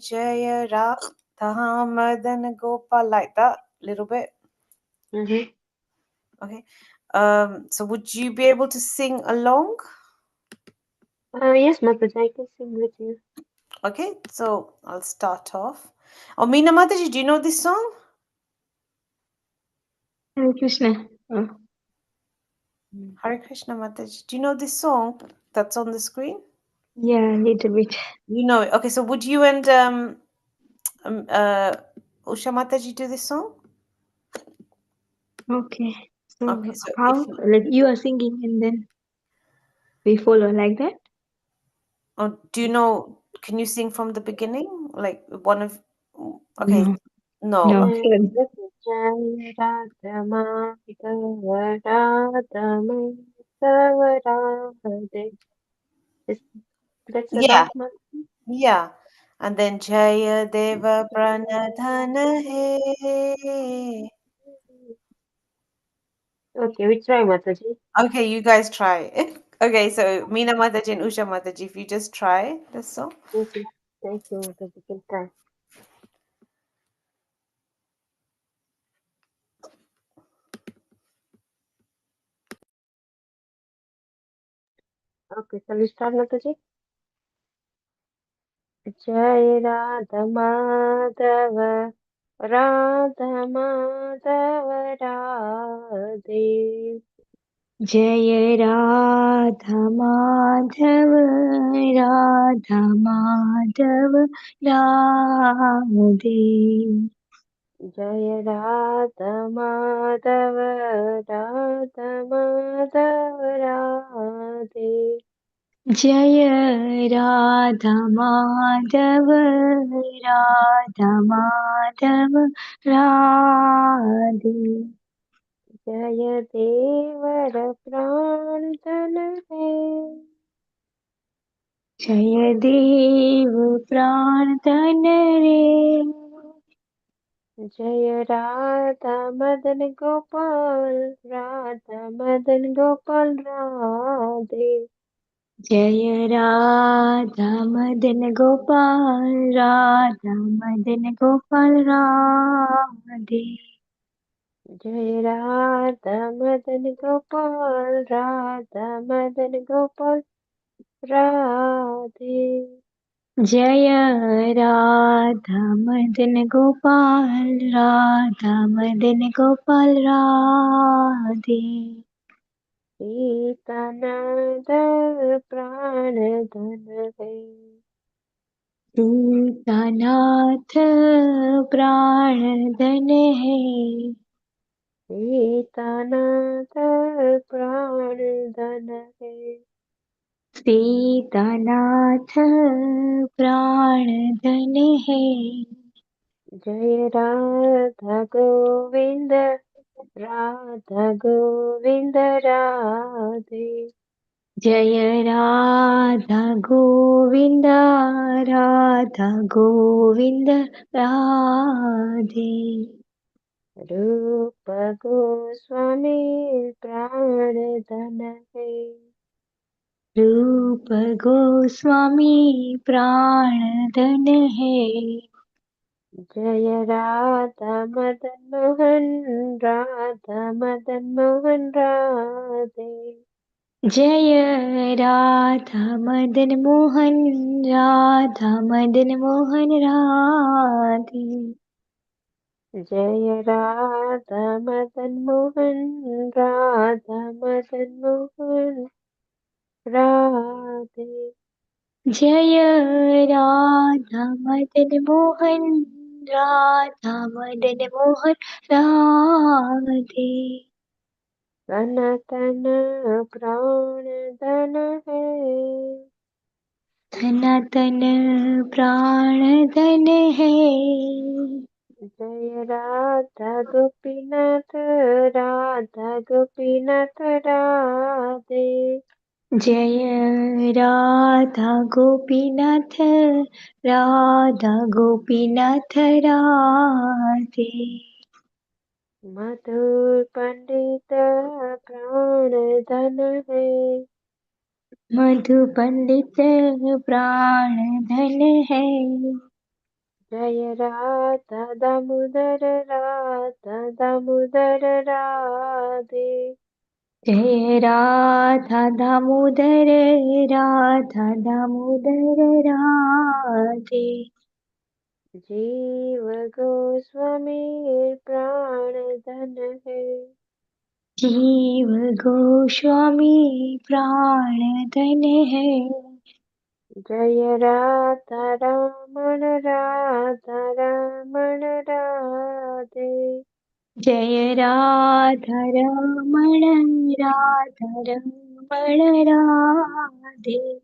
Jaya Radha Madan Gopal, like that, little bit. Okay. So would you be able to sing along? Yes, Mataji, I can sing with you. Okay, so I'll start off. Oh, Meena Mataji, do you know this song? Hare Krishna. Hare Krishna Mataji, do you know this song that's on the screen? Yeah, a little bit. You know it. Okay, so would you and um, uh, Usha Mataji do this song? Okay. So Okay, so if how? Like you are singing and then we follow like that? do you know? Can you sing from the beginning, like one of? Okay, No. no. No. Okay, Sorry. Jaya Radha Madhava Radha Madhava Radha. That's the yeah, last one. yeah, and then Jaya Deva Pranadhana He. Okay, we try Mataji. Okay, you guys try. Okay, so Meena Mataji and Usha Mataji, if you just try this song. Okay. Thank you, Mataji. We can try. Okay, shall we start, Mataji? Jai Radha Madhava Radha Madhava Radhe Jai Radha Madhava Radha Madhava Radhe Jai Radha Madhava Radha Madhava Radhe Jaya Radha Madhava Radha Madhava Radhe Jaya Devara Pran Dhan Hai Jaya Dev Pran Dhan Re Jaya Radha Madan Gopal Radha Madan Gopal Radhe Jaya Radha Madan Gopal Radha Madan Gopal Radhe Jaya Radha Madan Gopal Radha Madan Gopal Radhe Jaya Radha Madan Gopal Radha Madan Gopal Radhe Sitanath प्राण धन है सीतानाथ प्राण धन है सीतानाथ प्राण धन है सीतानाथ प्राण धन है जय राधा गोविंद राधा गोविंद राधे जय राधा गोविंद राधा गोविंद राधे रूप गोस्वामी प्राणधन है रूप गोस्वामी प्राणधन है जय राधा मदन मोहन राधा मदन मोहन राधे जय राधा मदन मोहन राधा मदन मोहन राधे जय राधा मदन मोहन राधा मदन मोहन राधे जय राधा मदन मोहन राधा मदन मोहन राधे सनातन प्राण धन है सनातन प्राण धन है जय राधा गोपीनाथ राधा गोपीनाथ राधे जय राधा गोपीनाथ राधा गोपीनाथ राधे मधुर पंडित प्राण धन है मधु पंडित प्राण धन है जय राधा दामोदर राधा दामोदर राधे। जय राधा दामोदर राधा दामोदर राधे। जीव गोस्वामी प्राण धन है। जीव गोस्वामी प्राण धन है। जय राधा रमण राधा रमण राधे। जय राधा रमण राधा रमण राधे।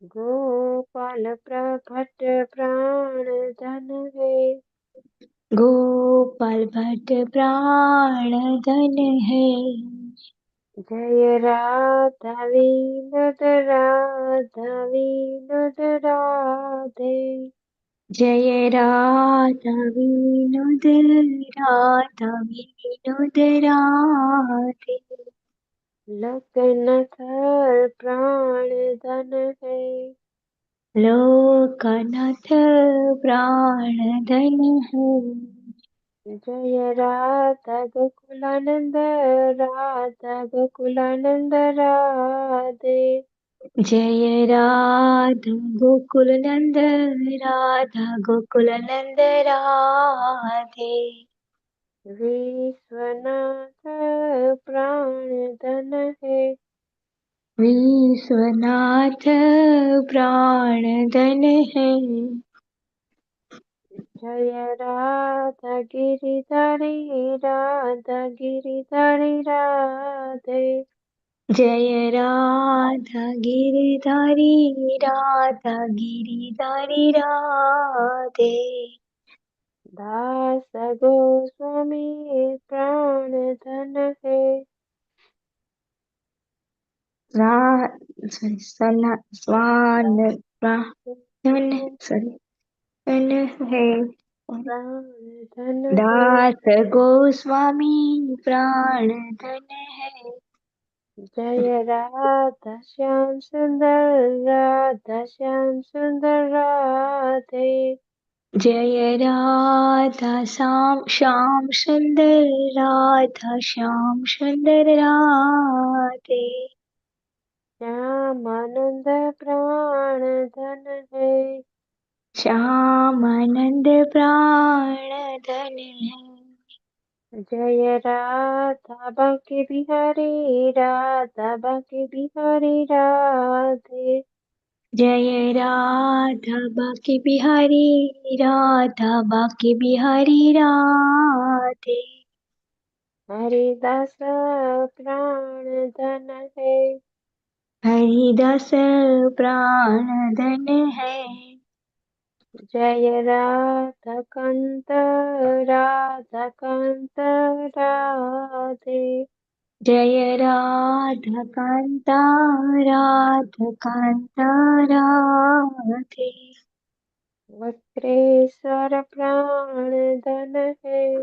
गोपाल प्रकट प्राण धन है। गोपाल भट्ट प्राण धन है। जय राधा विनोद राधा विनोद राधे। जय राधा विनोद राधा विनोद राधे। लोकनाथ प्राण धन है। लोकनाथ प्राण धन है। जय राधा गोकुलानंद राधा गोकुलानंद राधे। जय राधा गोकुल नंद राधा गोकुल नंद राधे। विश्वनाथ प्राण धन है। विश्वनाथ प्राण धन है। जय राधा गिरिधारी राधा गिरिधारी राधे। जय राधा गिरिधारी राधा गिरिधारी राधे। दास गोस्वामी प्राण धन है। रा सॉरी सना स्वान धन दास सॉरी धन है। प्राण धन है। दास गोस्वामी प्राण धन है। जय राधा श्याम सुंदर राधा श्याम सुंदर राधे। जय राधा श्याम श्याम सुंदर राधा श्याम सुंदर राधे। श्यामानंद प्राण धन है। श्यामानंद प्राण धन है। जय राधा बांके बिहारी राधा बांके बिहारी राधे। जय राधा बाकी बिहारी राधा बाकी बिहारी राधे। हरिदास प्राण धन है। हरिदास प्राण धन है। जय राधा कांत राधे। जय राधा कांता राधा कांता राधे। वक्रेश्वर प्राण धन है।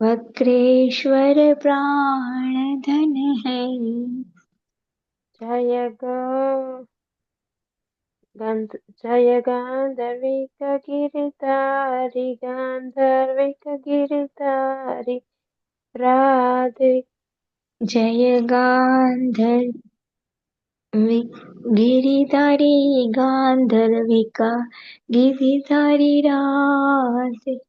वक्रेश्वर प्राण धन है। जय जय गांधर्विक गिरधारी गांधर्विक गिरधारी राधे। जय गिरिधारी गांधर्विका गिरिधारी राधे।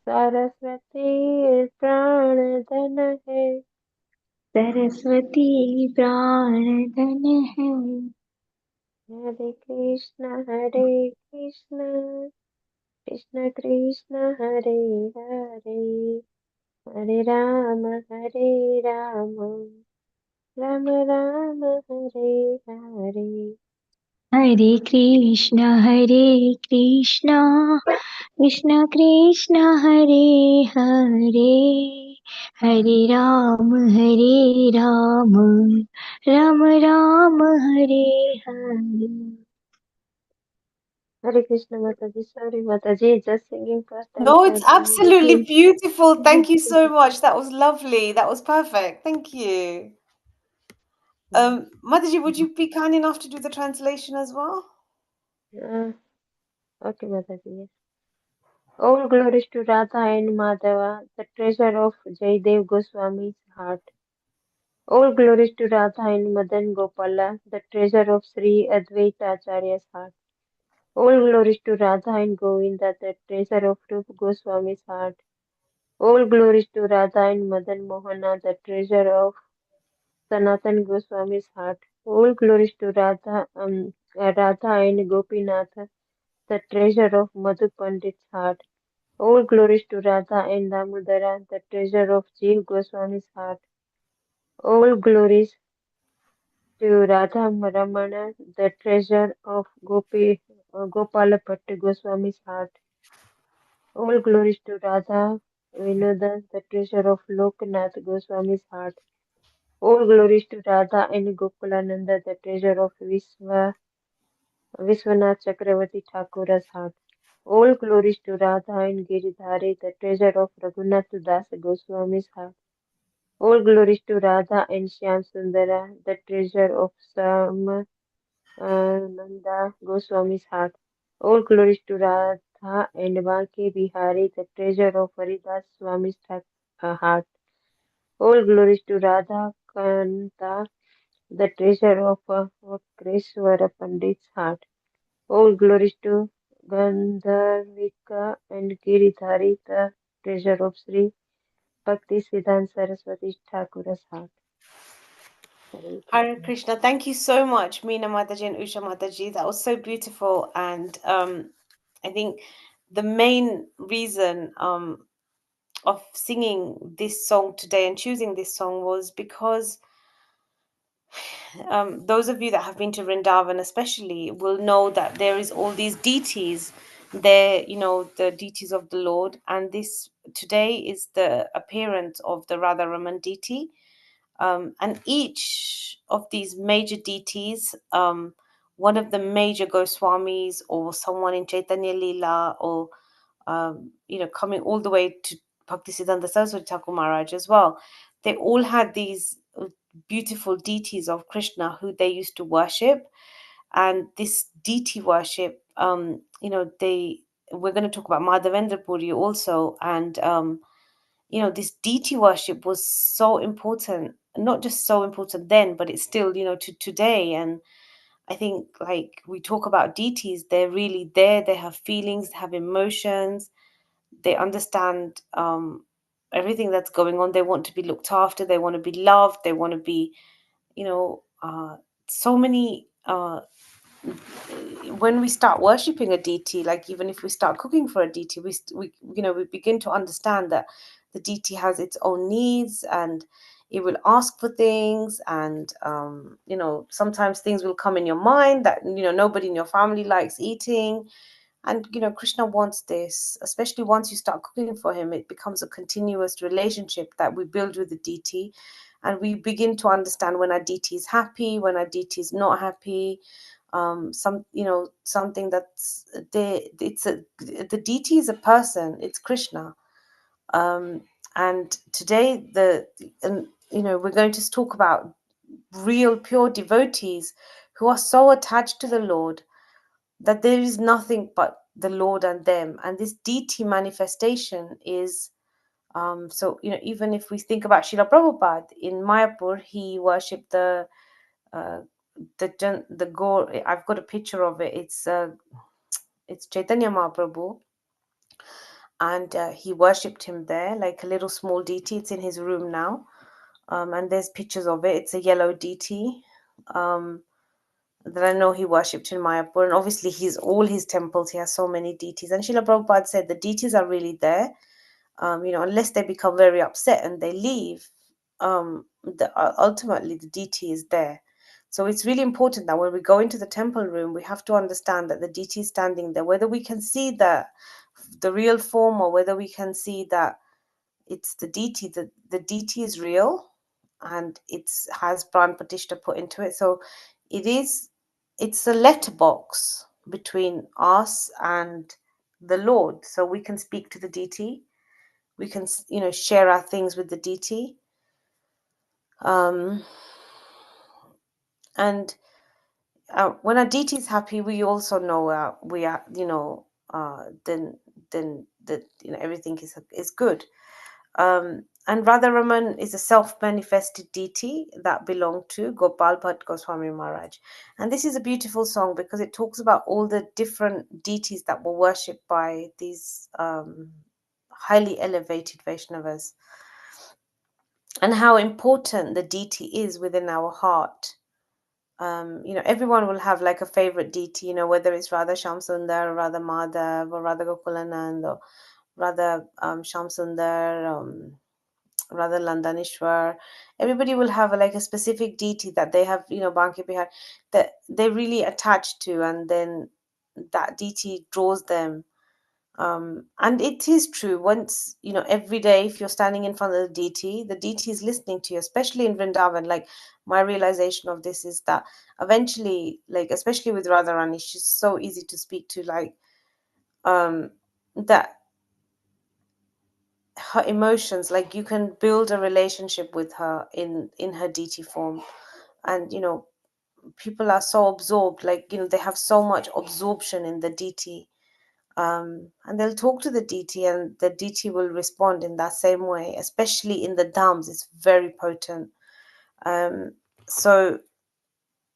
सरस्वती प्राण धन है। सरस्वती प्राण धन है। हरे कृष्ण कृष्ण कृष्ण हरे हरे हरे राम राम राम हरे हरे। हरे Krishna Krishna Krishna Hare Hare Hare Ram Ram Ram Hare Hare. Hare Krishna Mataji, sorry Mataji, just singing first time No, it's chanting the absolutely thing. beautiful. Thank you so much. That was lovely. That was perfect. Thank you. Mataji, would you be kind enough to do the translation as well? Uh, Okay, Mataji. Yes. All glories to Radha and Madhava, the treasure of Jaidev Goswami's heart. All glories to Radha and Madan Gopala, the treasure of Sri Advaita Acharya's heart. All glories to Radha and Govinda, the treasure of Rupa Goswami's heart. All glories to Radha and Madan Mohana, the treasure of Sanatan Goswami's heart. All glories to Radha and Gopinath, the treasure of Madhu Pandit's heart. All glories to Radha and Damodara, the treasure of Jeev Goswami's heart. All glories to Radha Ramana, the treasure of Gopala Bhatta Goswami's heart. All glories to Radha Vinoda, the treasure of Lokanath Goswami's heart. All glories to Radha and Gokulananda, the treasure of Vishwanath Chakravarti Thakura's heart. All glories to Radha and Giridhari, the treasure of Raghunath Das Goswami's heart. All glories to Radha and Shyam Sundara, the treasure of Nanda Goswami's heart. All glories to Radha and Banke Bihari, the treasure of Haridas Swami's heart. All glories to Radha Kanta, the treasure of Vakreshwara Pandit's heart. All glories to Gandharvika and Giridhari, the treasure of Sri Bhakti Siddhanta Saraswati Thakura's heart. Hare Hare Krishna. Krishna. Thank you so much, Meena Mataji and Usha Mataji. That was so beautiful. And I think the main reason of singing this song today and choosing this song was because those of you that have been to Vrindavan, especially, will know that there is all these deities there, the deities of the Lord. And this today is the appearance of the Radharaman deity. And each of these major deities, one of the major Goswamis or someone in Chaitanya Leela or coming all the way to Bhaktisiddhanta Saraswati Thakur Maharaj as well. They all had these beautiful deities of Krishna who they used to worship, and this deity worship, they we're going to talk about Madhavendra Puri also, and this deity worship was so important, not just so important then, but it's still, to today. And I think, like, we talk about deities, they're really there. They have feelings, they have emotions, they understand everything that's going on. They want to be looked after, they want to be loved, they want to be, so many when we start worshiping a deity, like even if we start cooking for a deity, we begin to understand that the deity has its own needs, and it will ask for things. And sometimes things will come in your mind that nobody in your family likes eating. And Krishna wants this, especially once you start cooking for him. It becomes a continuous relationship that we build with the deity, and we begin to understand when our deity is happy, when our deity is not happy. Something that's there. The deity is a person. It's Krishna. um and today we're going to talk about real pure devotees who are so attached to the Lord that there is nothing but the Lord and them. And this deity manifestation is, even if we think about Srila Prabhupada in Mayapur, he worshipped uh, the Gaur. I've got a picture of it. It's Chaitanya Mahaprabhu, and he worshipped him there like a little small deity. It's in his room now, and there's pictures of it. It's a yellow deity. Um, that I know he worshipped in Mayapur. And obviously, all his temples, he has so many deities. And Srila Prabhupada said the deities are really there, unless they become very upset and they leave. Ultimately, the deity is there. So it's really important that when we go into the temple room, we have to understand that the deity is standing there, whether we can see the real form or whether we can see that it's the deity. The deity is real, and it's has Pran Pratishtha put into it. So it's a letterbox between us and the Lord. So we can speak to the deity. We can share our things with the deity. Um, and when our deity is happy, we also know we are. then everything is good. And Radharaman is a self-manifested deity that belonged to Gopal Bhatt Goswami Maharaj. And this is a beautiful song because it talks about all the different deities that were worshipped by these highly elevated Vaishnavas, and how important the deity is within our heart. Everyone will have like a favorite deity, whether it's Radha Shamsundar, or Radha Madhav, or Radha Gokulanand, or Radha Shamsundar, Radha Landanishwar. Everybody will have like a specific deity that they have, Banki Bihar, that they really attach to, and then that deity draws them. And it is true. Once, every day, if you're standing in front of the deity is listening to you, especially in Vrindavan. Like, my realization of this is that eventually, like, especially with Radharani, she's so easy to speak to, like, um, that her emotions, like, you can build a relationship with her in her deity form. And, people are so absorbed, like, they have so much absorption in the deity, and they'll talk to the deity, and the deity will respond in that same way, especially in the dhams. It's very potent. So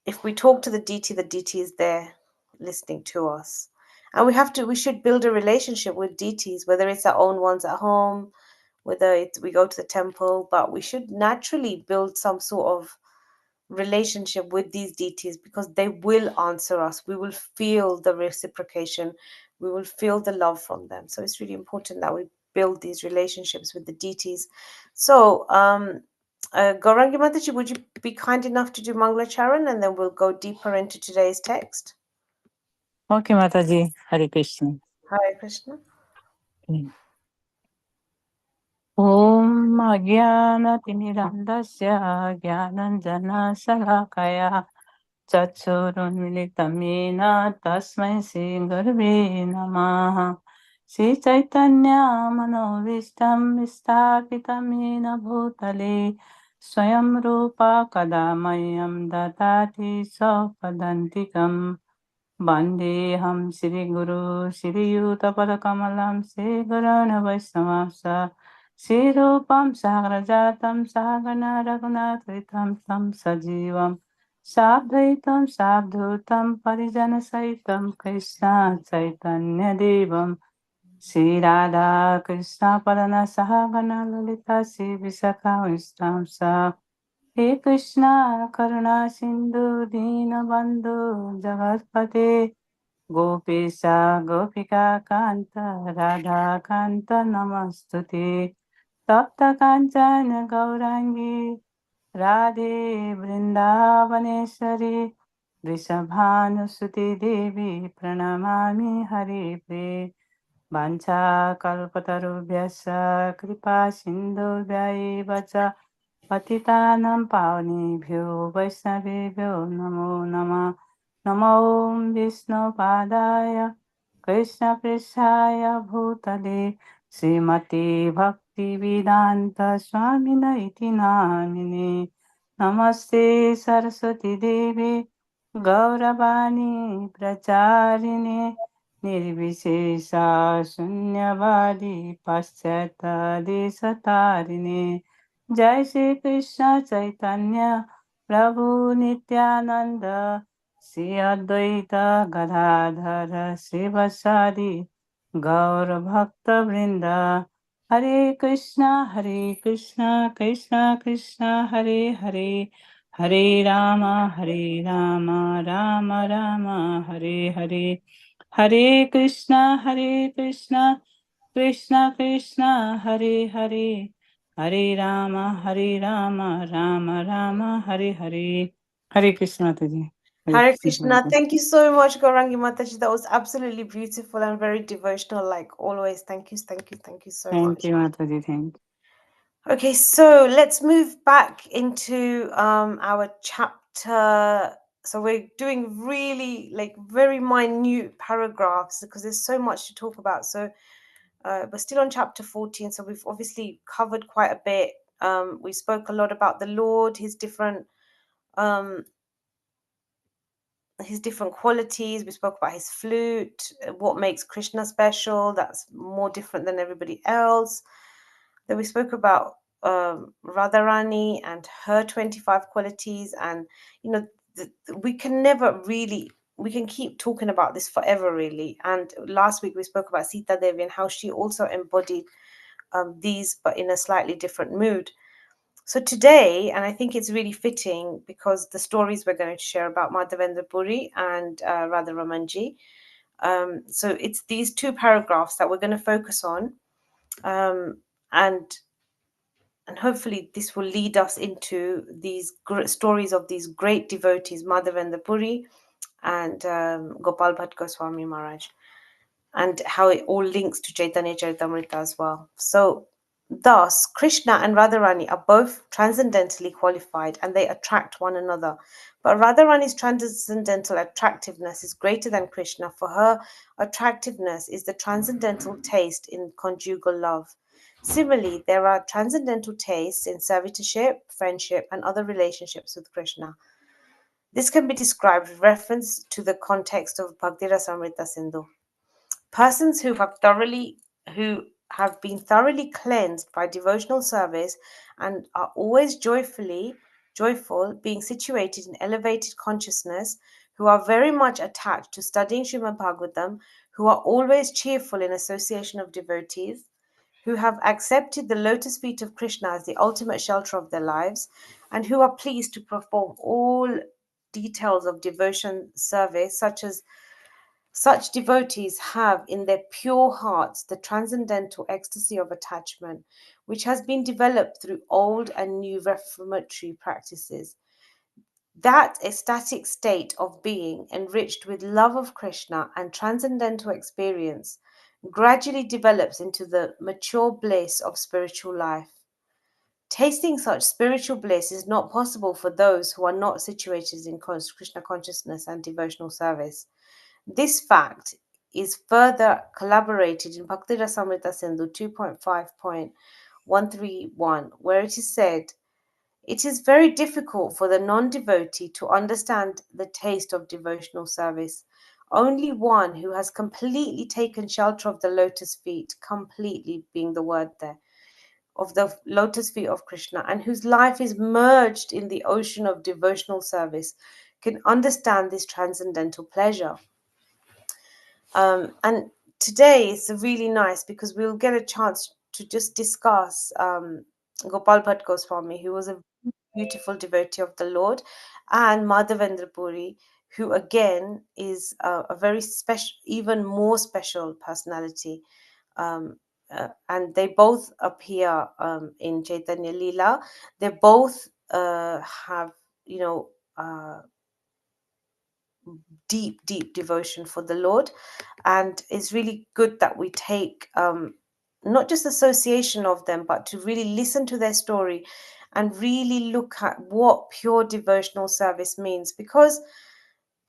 if we talk to the deity is there listening to us. And we should build a relationship with deities, whether it's our own ones at home, whether it's we go to the temple, but we should naturally build some sort of relationship with these deities, because they will answer us. We will feel the reciprocation, we will feel the love from them. So it's really important that we build these relationships with the deities. So Gaurangi Mataji, would you be kind enough to do Mangla Charan, and then we'll go deeper into today's text? Okay, Mataji. Hare Krishna. Hare Krishna. ॐ अज्ञानतिमिरन्धस्य ज्ञानञ्जनशलाकया चक्षुरुन्मिलितं येन तस्मै श्रीगुरवे नमः। श्रीचैतन्यमनोभीष्टं स्थापितं येन भूतले स्वयं रूपा कदा मह्यं ददाति स्वपदान्तिकम्। वन्देऽहं श्रीगुरु श्रीयुतपदकमलं श्रीगुरून् वैष्णवांश्च श्रीरूपं साग्रजातं सागना रघुनाथकृतं तं सजीवं साद्वैतं सावधूतं परिजनसहितं कृष्ण चैतन्यदेवं श्रीराधा कृष्ण सहगना ललिता श्रीविशाखांश्च हे कृष्णा करुणा सिंधु दीनबंधु जगतपते गोपेशा गोपिका कांत राधा कांत नमस्तुते तप्त कांचन गौरांगी राधे वृंदावनेश्वरी वृषभानुसुते देवी प्रणमामि हरिप्रिये वाञ्छाकल्पतरुभ्यश्च कृपा सिन्धुभ्य एव च पतितानां पावनेभ्यो वैष्णवेभ्यो नमो नमः। नमो विष्णुपादाय कृष्णपृष्ठाय भूतले श्रीमते भक्तिवेदान्त स्वामिन इति नामिने। नमस्ते सरस्वती देवे गौरवाणी प्रचारिणे निर्विशेषा शून्यवादी पाश्चात्यदेशतारिणे। जय श्री कृष्ण चैतन्य प्रभु नित्यानंद श्री अद्वैत गदाधर शिवसादि गौर भक्त वृंद। हरे कृष्णा कृष्णा कृष्णा हरे हरे हरे राम राम राम हरे हरे। हरे कृष्णा कृष्णा कृष्णा हरे हरे हरे राम राम राम हरे हरे। हरे कृष्ण माता जी। हरे Hare कृष्ण माता Krishna. Ji. Thank you so much, Gaurangi Mataji. That was absolutely beautiful and very devotional, like always. Thank you so thank much. You माता जी, thank Okay, so let's move back into our chapter. So we're doing really like very minute paragraphs because there's so much to talk about. So we're still on chapter 14. So we've obviously covered quite a bit. We spoke a lot about the Lord, his different um, his different qualities. We spoke about his flute, what makes Krishna special, that's more different than everybody else. Then we spoke about Radharani and her 25 qualities. And, you know, we can never really, we can keep talking about this forever, really. And last week we spoke about Sita Devi and how she also embodied these, but in a slightly different mood. So today, and I think it's really fitting because the stories we're going to share about Madhavendra Puri and Radha Ramanji. So it's these two paragraphs that we're going to focus on, um, and and hopefully this will lead us into these stories of these great devotees, Madhavendra Puri and Gopal Bhatt Goswami Maharaj, and how it all links to Chaitanya Charitamrita as well. So, thus, Krishna and Radharani are both transcendentally qualified and they attract one another. But Radharani's transcendental attractiveness is greater than Krishna. For her, attractiveness is the transcendental taste in conjugal love. Similarly, there are transcendental tastes in servitorship, friendship, and other relationships with Krishna. This can be described with reference to the context of Bhakti Rasamrita Sindhu. Persons who have been thoroughly cleansed by devotional service and are always joyful, being situated in elevated consciousness, who are very much attached to studying Srimad Bhagavatam, who are always cheerful in association of devotees, who have accepted the lotus feet of Krishna as the ultimate shelter of their lives, and who are pleased to perform all details of devotion service, such devotees have in their pure hearts the transcendental ecstasy of attachment, which has been developed through old and new reformatory practices. That ecstatic state of being, enriched with love of Krishna and transcendental experience, gradually develops into the mature bliss of spiritual life. Tasting such spiritual bliss is not possible for those who are not situated in Krishna consciousness and devotional service. This fact is further collaborated in Bhakti Rasamrita Sindhu 2.5.131, where it is said, "It is very difficult for the non-devotee to understand the taste of devotional service. Only one who has completely taken shelter of the lotus feet, completely being the word there, of the lotus feet of Krishna, and whose life is merged in the ocean of devotional service, can understand this transcendental pleasure." And today it's really nice because we'll get a chance to just discuss Gopal Bhatt Goswami, who was a beautiful devotee of the Lord, and Madhavendra Puri, who again is a very special, even more special personality. And they both appear in Chaitanya Leela. They both have, you know, deep devotion for the Lord, and it's really good that we take not just association of them, but to really listen to their story and really look at what pure devotional service means, because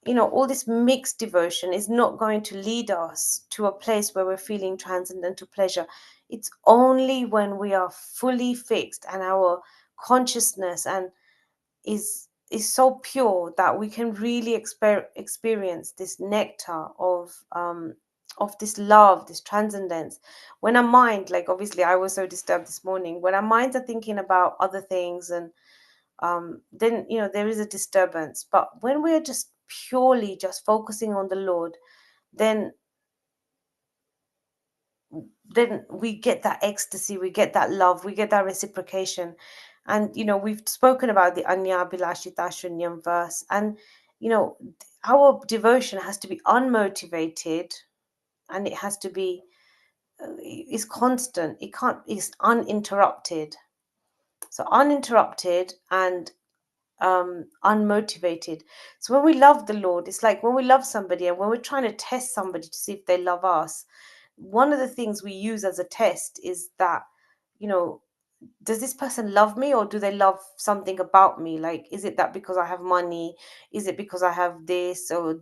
all this mixed devotion is not going to lead us to a place where we're feeling transcendental pleasure. It's only when we are fully fixed and our consciousness and is so pure that we can really experience this nectar of this love, this transcendence. When our mind, like obviously I was so disturbed this morning, when our minds are thinking about other things, and then there is a disturbance. But when we're just purely just focusing on the Lord, then we get that ecstasy, we get that love, we get that reciprocation. And we've spoken about the Anya Bilashita Shunyam verse, and our devotion has to be unmotivated, and it has to be is constant. It can't It's uninterrupted. So uninterrupted and unmotivated. So when we love the Lord, it's like when we love somebody and when we're trying to test somebody to see if they love us, one of the things we use as a test is that, you know, does this person love me, or do they love something about me? Like, is it that because I have money? Is it because I have this, or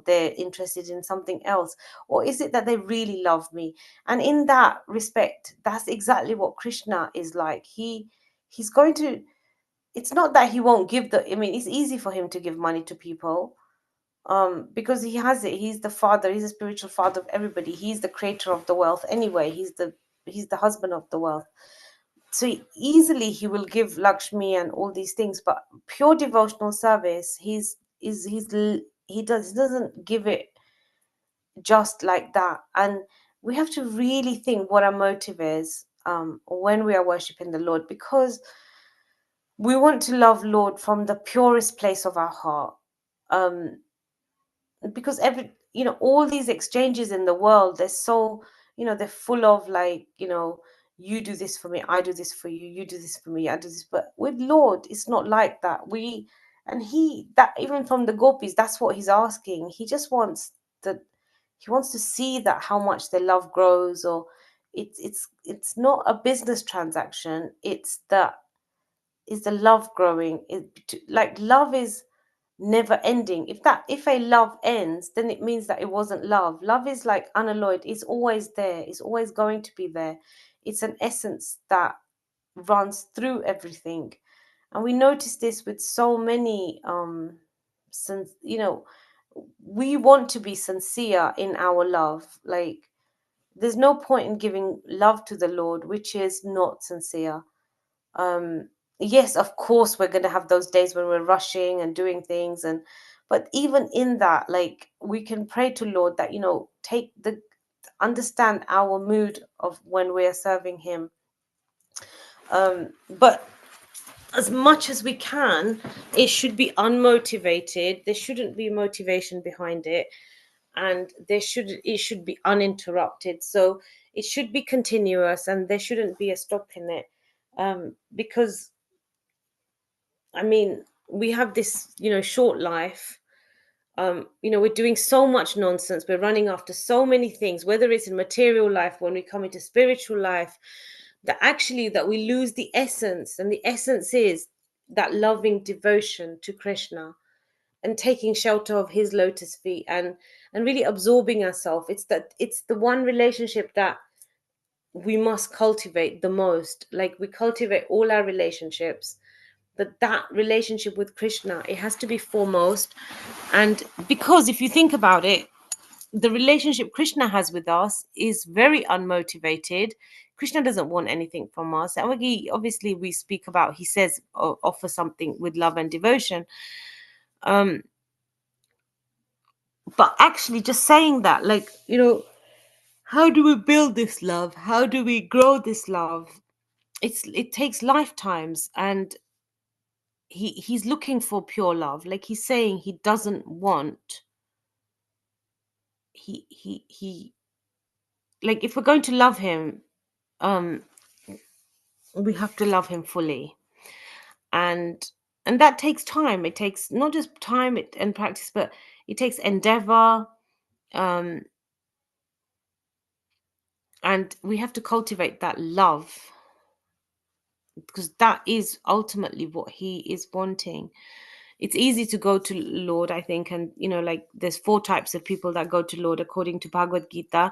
they're interested in something else? Or is it that they really love me? And in that respect, that's exactly what Krishna is like. He's going to, it's not that he won't give I mean, it's easy for him to give money to people, because he has it. He's the father. He's the spiritual father of everybody. He's the creator of the wealth anyway. He's the husband of the wealth. So easily he will give Lakshmi and all these things, but pure devotional service, he doesn't give it just like that. And we have to really think what our motive is when we are worshiping the Lord, because we want to love Lord from the purest place of our heart. Um, because all these exchanges in the world, they're so, they're full of like, you do this for me, I do this for you, you do this for me, I do this. But with Lord, it's not like that. And that even from the gopis, that's what he's asking. He just wants he wants to see that how much their love grows. Or it's not a business transaction. It's the love growing. Like love is never ending. If a love ends, then it means that it wasn't love. Love is like unalloyed. It's always there. It's always going to be there. It's an essence that runs through everything. And we notice this with so many since we want to be sincere in our love. Like there's no point in giving love to the Lord which is not sincere. Yes, of course we're going to have those days when we're rushing and doing things, but even in that, like, we can pray to Lord that take the understand our mood of when we are serving him. But as much as we can, it should be unmotivated. There shouldn't be motivation behind it, and it should be uninterrupted. So it should be continuous, and there shouldn't be a stop in it. Because I mean, we have this, short life. We're doing so much nonsense. We're running after so many things, whether it's in material life, when we come into spiritual life, that we lose the essence. And the essence is that loving devotion to Krishna and taking shelter of his lotus feet, and really absorbing ourselves. It's the one relationship that we must cultivate the most. Like we cultivate all our relationships, but that relationship with Krishna, it has to be foremost. And because if you think about it, the relationship Krishna has with us is very unmotivated. Krishna doesn't want anything from us. And obviously we speak about, he says, offer something with love and devotion. But actually just saying that, like, how do we build this love? How do we grow this love? It takes lifetimes. And he's looking for pure love. Like he's saying, he doesn't want he like, if we're going to love him, um we have to love him fully. And that takes time. It takes not just time and practice, but it takes endeavor. um and we have to cultivate that love, because that is ultimately what he is wanting. It's easy to go to Lord, I think, and like there's 4 types of people that go to Lord according to Bhagavad Gita.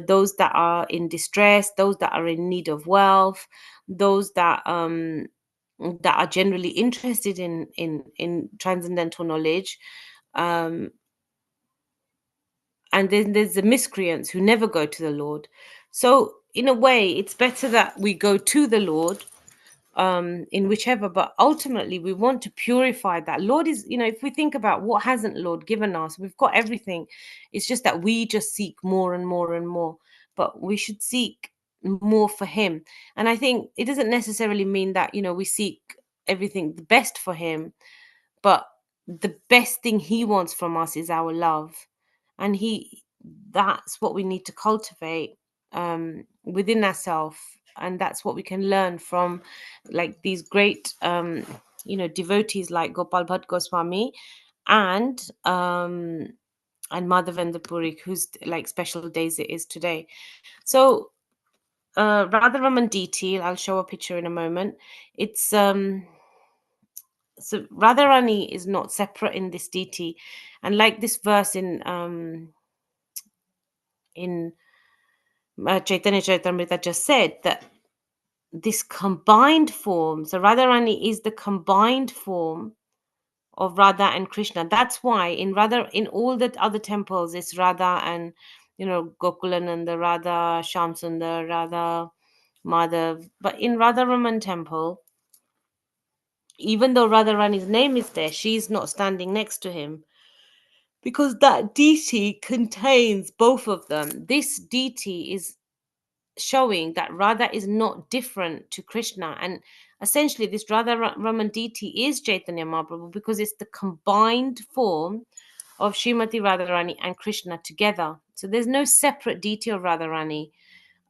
Those that are in distress, those that are in need of wealth, those that are generally interested in transcendental knowledge, um and then there's the miscreants who never go to the Lord. So in a way, it's better that we go to the Lord, in whichever, but ultimately we want to purify that. Lord is, if we think about what hasn't Lord given us, we've got everything. It's just that we just seek more and more and more, but we should seek more for him. And I think it doesn't necessarily mean that we seek everything the best for him, but the best thing he wants from us is our love. And that's what we need to cultivate within ourselves. And that's what we can learn from, like, these great devotees like Gopal Bhatt Goswami and Madhavendra Puri, whose like special days it is today. So Radharaman DT, I'll show a picture in a moment. It's so Radharani is not separate in this DT, and like this verse in Chaitanya Charitamrita just said, that this combined form, so Radharani is the combined form of Radha and Krishna. That's why in all the other temples it's Radha and Gokulananda, Radha, Shamsundar, Radha, Madhav. But in Radha Raman temple, even though Radharani's name is there, she's not standing next to him because that deity contains both of them. This deity is showing that Radha is not different to Krishna. And essentially, this Raman deity is Chaitanya Mahaprabhu because it's the combined form of Srimati Radharani and Krishna together. So there's no separate deity of Radharani,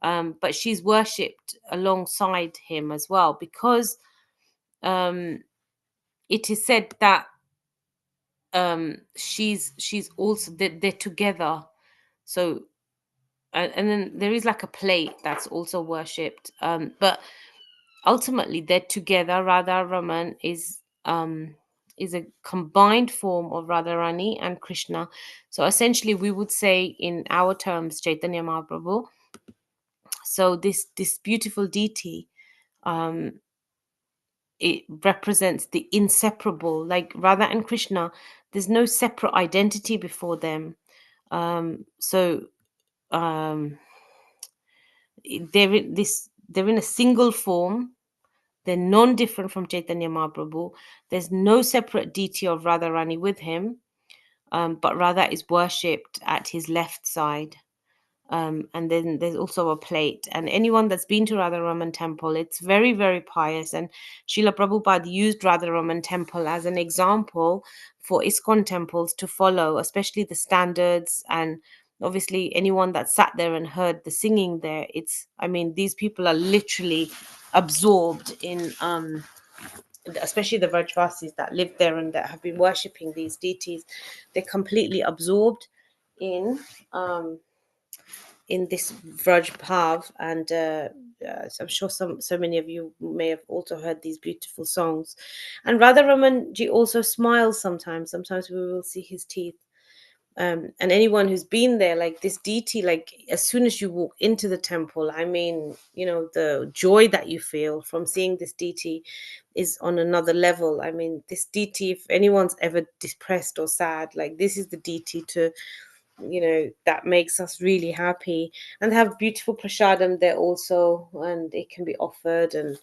but she's worshipped alongside him as well because um, it is said that she's also they're together. So and then there is like a plate that's also worshipped, but ultimately they're together. Radha Raman is a combined form of Radharani and Krishna. So essentially we would say in our terms Chaitanya Mahaprabhu. So this beautiful deity, um it represents the inseparable, like Radha and Krishna, there's no separate identity before them. So um they're in a single form. They're non-different from Chaitanya Mahaprabhu. There's no separate deity of Radharani with him, but Radha is worshipped at his left side. And then there's also a plate. And anyone that's been to Radharaman temple, it's very, very pious. And Srila Prabhupada used Radharaman temple as an example for ISKCON temples to follow, especially the standards. And obviously anyone that sat there and heard the singing there, I mean, these people are literally absorbed in especially the Vrajvasis that live there and that have been worshipping these deities. They're completely absorbed in um this Vraj Bhav, and so I'm sure so many of you may have also heard these beautiful songs. And Radha Raman ji also smiles sometimes. Sometimes we will see his teeth. And anyone who's been there, like this deity, like as soon as you walk into the temple, I mean, the joy that you feel from seeing this deity is on another level. I mean, this deity, if anyone's ever depressed or sad, like this is the deity to that makes us really happy. And they have beautiful prasadam there also, and it can be offered, and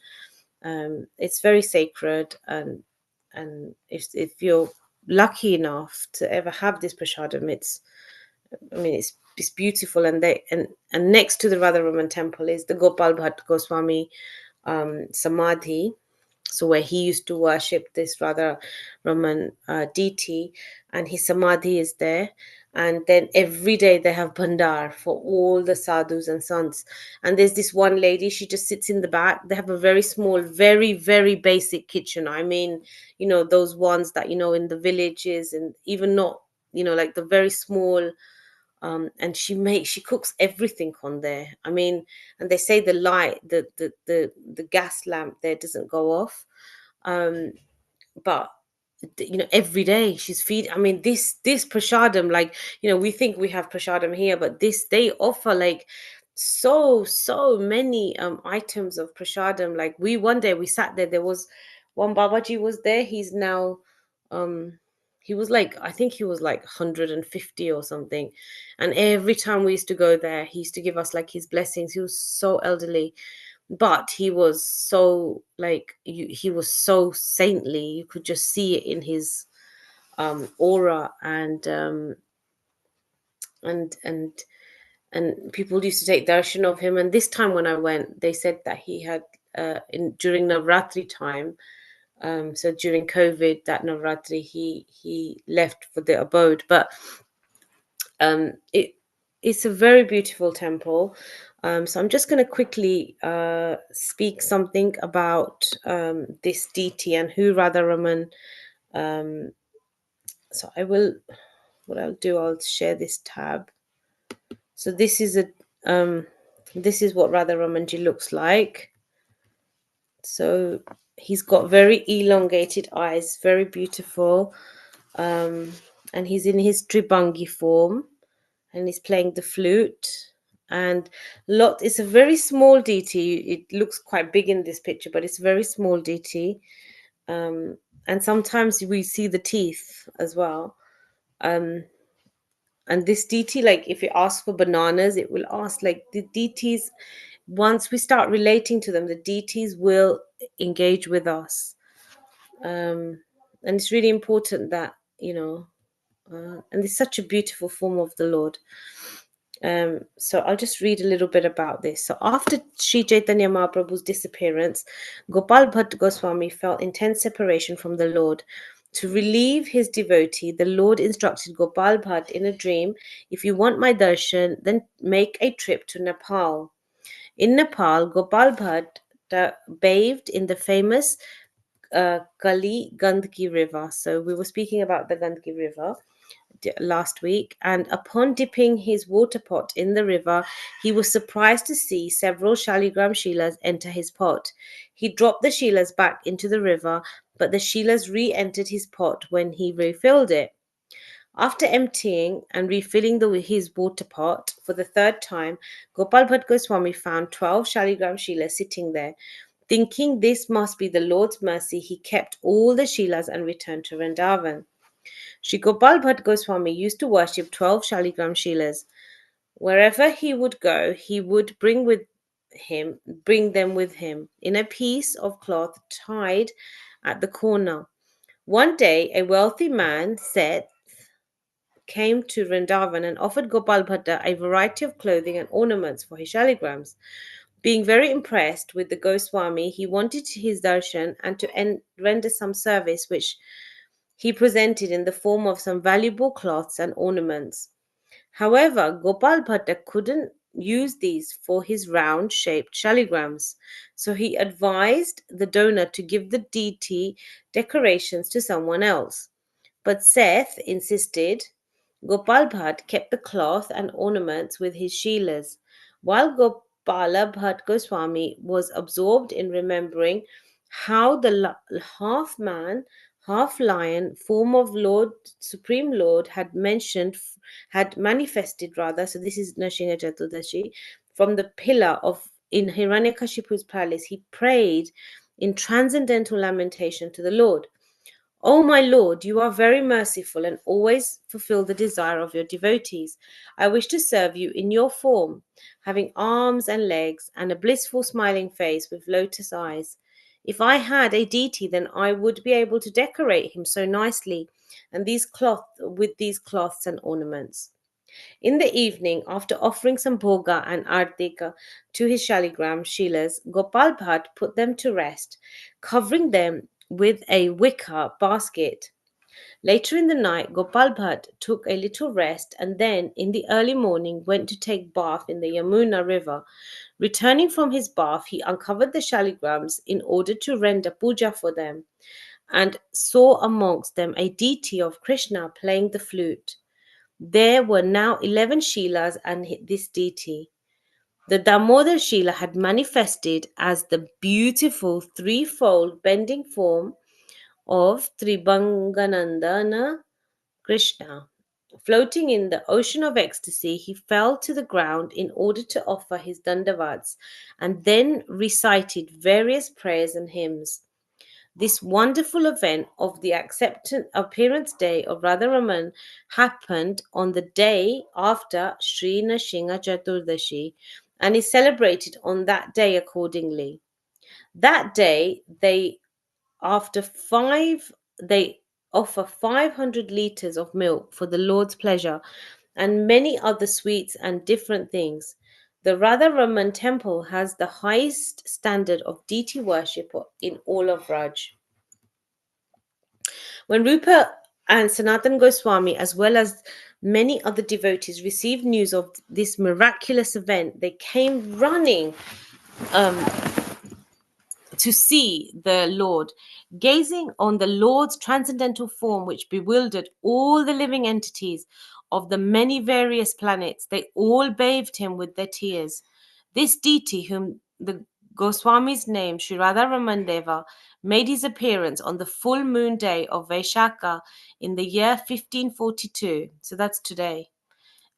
it's very sacred. And if you're lucky enough to ever have this prasadam, it's beautiful. And next to the Radharaman temple is the Gopal Bhatt Goswami samadhi, so where he used to worship this Radha Raman deity, and his samadhi is there. And then every day they have bhandar for all the sadhus and sants. And there's this one lady, she just sits in the back. They have a very small, very, very basic kitchen. I mean, those ones that, in the villages, and even not, like the very small. And she cooks everything on there. I mean, and they say the light, the gas lamp there doesn't go off. But every day she's feed. I mean, this prasadam, like, we think we have prasadam here, but this they offer like so many items of prasadam. Like, one day we sat there, there was one Babaji was there. He's now he was like, I think he was like 150 or something. And every time we used to go there, he used to give us like his blessings. He was so elderly, but he was so like he was so saintly. You could just see it in his aura. And people used to take darshan of him. And this time when I went, they said that he had during Navratri time, so during COVID, that Navratri, he left for the abode. But it's a very beautiful temple. So I'm just going to quickly speak something about this deity and who Radharaman. So what I'll do, I'll share this tab. So this is this is what Radharamanji looks like. So he's got very elongated eyes, very beautiful, and he's in his Tribangi form, and he's playing the flute. And it's a very small deity. It looks quite big in this picture, but it's a very small deity. and sometimes we see the teeth as well. Um, and this deity, like if you ask for bananas, it will ask like the deities. Once we start relating to them, the deities will engage with us. And it's really important that, and it's such a beautiful form of the Lord. So I'll just read a little bit about this. So after Sri Chaitanya Mahaprabhu's disappearance, Gopal Bhatt Goswami felt intense separation from the Lord. To relieve his devotee, the Lord instructed Gopal Bhatt in a dream, if you want my darshan, then make a trip to Nepal. In Nepal, Gopal Bhatt bathed in the famous Kali Gandki River. So we were speaking about the Gandki River last week, and upon dipping his water pot in the river, he was surprised to see several Shaligram Shilas enter his pot. He dropped the Shilas back into the river, but the Shilas re entered his pot when he refilled it. After emptying and refilling his water pot for the third time, Gopal Bhatt Goswami found 12 Shaligram Shilas sitting there. Thinking this must be the Lord's mercy, he kept all the Shilas and returned to Vrindavan. Sri Gopal Bhatt Goswami used to worship 12 Shaligram Shilas. Wherever he would go, he would bring them with him in a piece of cloth tied at the corner. One day, a wealthy man said came to Vrindavan and offered Gopal Bhatta a variety of clothing and ornaments for his shaligrams. Being very impressed with the Goswami, he wanted his darshan and to render some service, which he presented in the form of some valuable cloths and ornaments. However, Gopal Bhatta couldn't use these for his round shaped shaligrams, so he advised the donor to give the deity decorations to someone else. But Seth insisted. Gopal Bhatt kept the cloth and ornaments with his Sheilas, while Gopala Bhatt Goswami was absorbed in remembering how the half man, half lion form of Lord Supreme Lord had manifested rather. So this is Nrsimha Chaturdashi from the pillar of in Hiranyakashipu's palace. He prayed in transcendental lamentation to the Lord. O my Lord, you are very merciful and always fulfill the desire of your devotees. I wish to serve you in your form, having arms and legs and a blissful smiling face with lotus eyes. If I had a deity, then I would be able to decorate him so nicely and these cloths and ornaments. In the evening, after offering some bhoga and artika to his shaligram Shilas, Gopal Bhatt put them to rest, covering them with a wicker basket. Later in the night, Gopal Bhatt took a little rest and then, in the early morning, went to take bath in the Yamuna river. Returning from his bath, he uncovered the shaligrams in order to render puja for them and saw amongst them a deity of Krishna playing the flute. There were now 11 Shilas and this deity. The Damodar Shila had manifested as the beautiful threefold bending form of Tribanganandana Krishna. Floating in the ocean of ecstasy, he fell to the ground in order to offer his dandavats and then recited various prayers and hymns. This wonderful event of the acceptance appearance day of Radharaman happened on the day after Sri Nrsimha Chaturdashi and is celebrated on that day accordingly. That day they offer 500 liters of milk for the Lord's pleasure and many other sweets and different things. The Radharaman temple has the highest standard of deity worship in all of Raj. When Rupa and Sanatan Goswami, as well as many other devotees, received news of this miraculous event, they came running um, to see the Lord. Gazing on the Lord's transcendental form, which bewildered all the living entities of the many various planets, they all bathed him with their tears. This deity, whom the Goswami's name, Sri Radharaman Deva, made his appearance on the full moon day of Vaishaka in the year 1542. So that's today.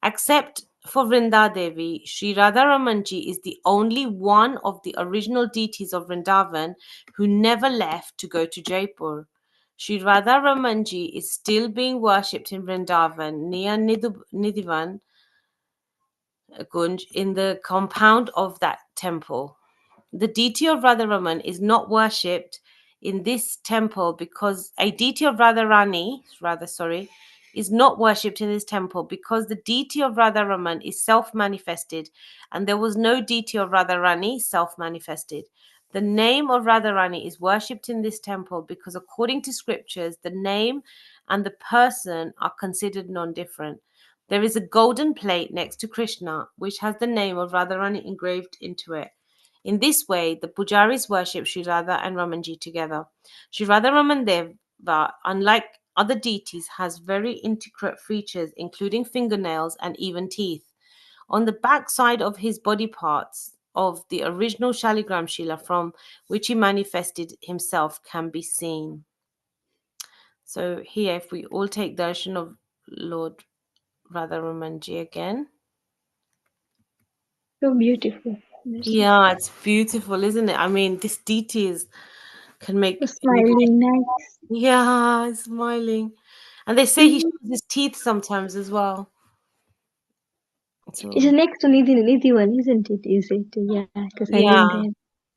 Except for Vrinda Devi, Sri Radharamanji is the only one of the original deities of Vrindavan who never left to go to Jaipur. Sri Radha Ramanji is still being worshipped in Vrindavan near Nidhivan Gunj in the compound of that temple. The deity of Radharaman is not worshipped in this temple because a deity of is not worshipped in this temple because the deity of Radharaman is self-manifested and there was no deity of Radharani self-manifested. The name of Radharani is worshipped in this temple because according to scriptures, the name and the person are considered non-different. There is a golden plate next to Krishna which has the name of Radharani engraved into it. In this way, the pujaris worship Sri Radha and Ramanji together. Sri Radha Raman Deva, unlike other deities, has very intricate features, including fingernails and even teeth. On the back side of his body parts of the original Shaligram Shila from which he manifested himself can be seen. So here, if we all take darshan of Lord Radha Ramanji again. So beautiful. Yes. Yeah, it's beautiful, isn't it? I mean, this deities can So make anybody. smiling, nice. Yeah, smiling. And they say he Mhm. shows his teeth sometimes as well. It's So next to Nidhi one, isn't it? Is it? Yeah, because I've been yeah, there.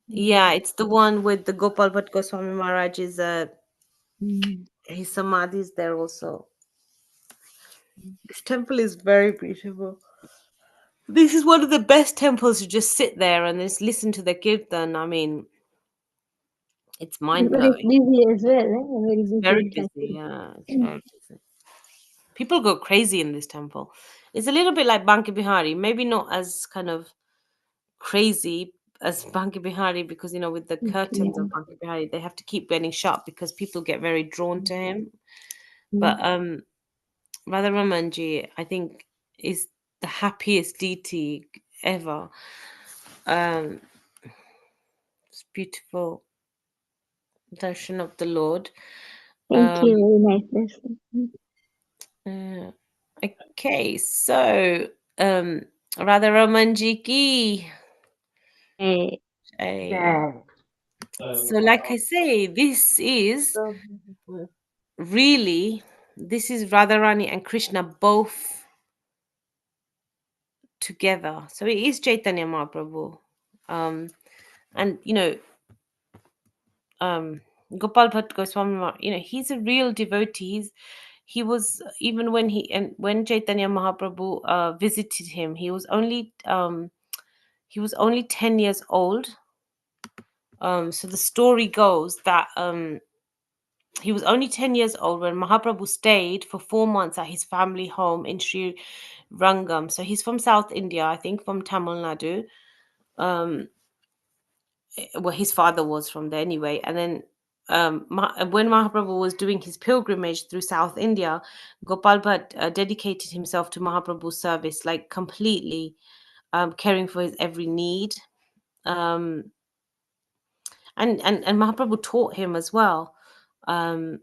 yeah, it's the one with the Gopal Bhatt Goswami Maharaj's Mm. his samadhi is there also. This temple is very beautiful. This is one of the best temples to just sit there and just listen to the kirtan. I mean, it's mind But it's blowing. busy as well, eh? Very It's busy, very in fact. busy. Yeah, it's very busy. People go crazy in this temple. It's a little bit like Banki Bihari, maybe not as kind of crazy as Banki Bihari because with the curtains of Yeah. Banki Bihari they have to keep getting shut because people get very drawn to him. But Mm. Radha Ramanji, I think, is the happiest deity ever. Um, it's beautiful darshan of the Lord. Thank you. Um, Very nice lesson. Mm. uh, okay, so Radha Ramanji ki. Hey, eh, that So, like I say, this is so beautiful. really, this is Radharani and Krishna both together. So it is Chaitanya Mahaprabhu. Um, and um, Gopal Bhatt Goswami, he's a real devotee. He was even when Chaitanya Mahaprabhu visited him, he was only 10 years old. So the story goes that he was only 10 years old when Mahaprabhu stayed for 4 months at his family home in Sri Rangam. So he's from South India, I think from Tamil Nadu. Um, well, his father was from there anyway. And then when Mahaprabhu was doing his pilgrimage through South India, Gopal Bhatt dedicated himself to Mahaprabhu's service, like completely caring for his every need. Um, and Mahaprabhu taught him as well. Um,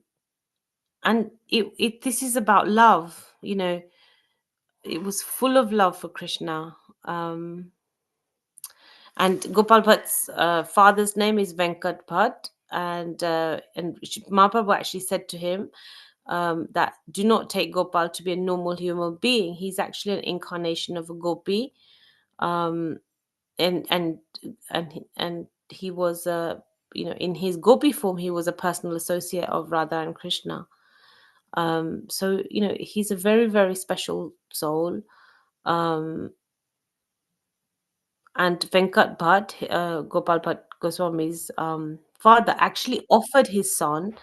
and this is about love, it was full of love for Krishna. And Gopal Bhatt's father's name is Venkat Bhatt, and Mahaprabhu actually said to him that do not take Gopal to be a normal human being. He's actually an incarnation of a gopi, um, and he was in his gopi form he was a personal associate of Radha and Krishna. So he's a very, very special soul. Um, and Venkat Bhatt, Gopal Bhatt Goswami's father, actually offered his son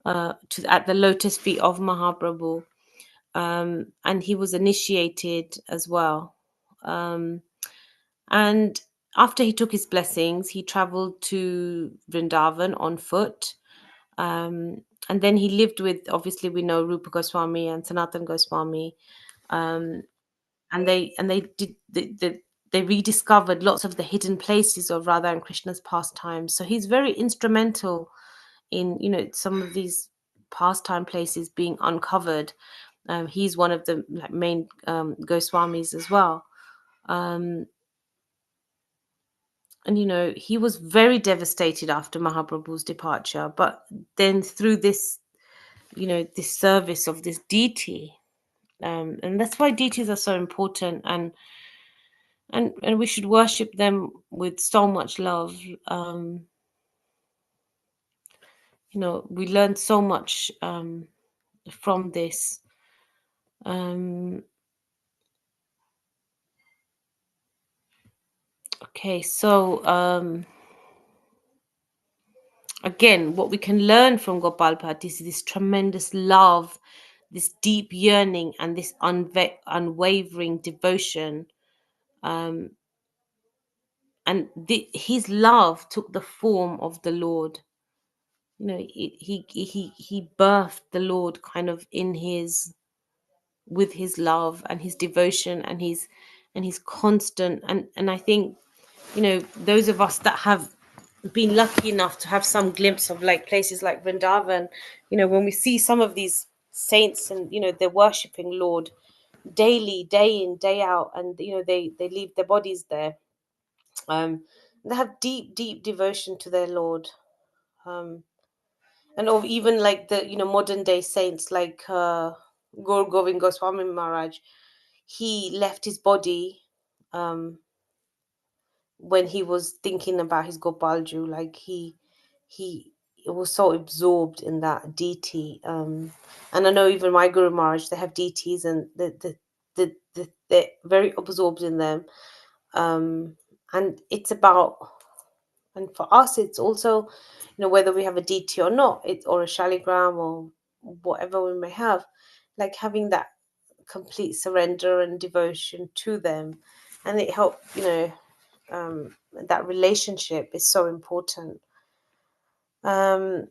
at the lotus feet of Mahaprabhu, and he was initiated as well. Um, and after he took his blessings, he traveled to Vrindavan on foot. And then he lived with, obviously, we know Rupa Goswami and Sanatan Goswami. Um, and they did they rediscovered lots of the hidden places of Radha and Krishna's pastimes. So he's very instrumental in some of these pastime places being uncovered. He's one of the main Goswamis as well. Um, and he was very devastated after Mahaprabhu's departure. But then through this this service of this deity. And that's why deities are so important, and we should worship them with so much love. We learn so much from this. um okay, so again, what we can learn from Gopal Bhatt is this tremendous love, this deep yearning, and this unwavering devotion. Um, and his love took the form of the Lord. He birthed the Lord kind of with his love and his devotion and his constant, and I think those of us that have been lucky enough to have some glimpse of like places like Vrindavan, when we see some of these saints, and they're worshiping Lord daily, day in, day out, and they leave their bodies there. They have deep, deep devotion to their Lord. And of even like the modern day saints like Guru Govind Goswami Maharaj, he left his body um when he was thinking about his Gopalju. Like he was so absorbed in that deity. And I know even my Guru Maharaj, they have deities, and they're very absorbed in them. And it's about, and for us it's also, whether we have a deity or not, or a shaligram or whatever we may have, like having that complete surrender and devotion to them, and it helped, that relationship is so important. um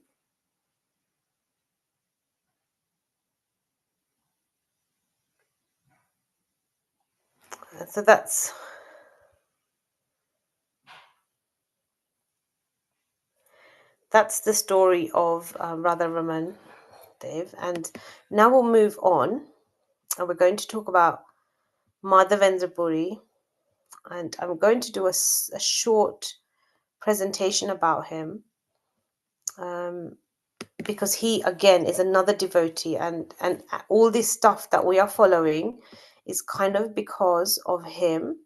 so that's the story of Radha Raman, Dave. And now we'll move on, and we're going to talk about Madhavendra Puri, and I'm going to do a short presentation about him, um, because he again is another devotee, and all this stuff that we are following is kind of because of him,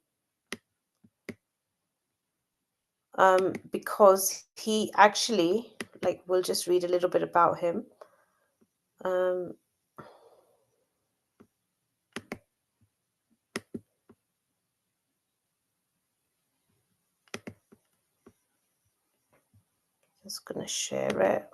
because he actually, like, we'll just read a little bit about him. um, just gonna share it.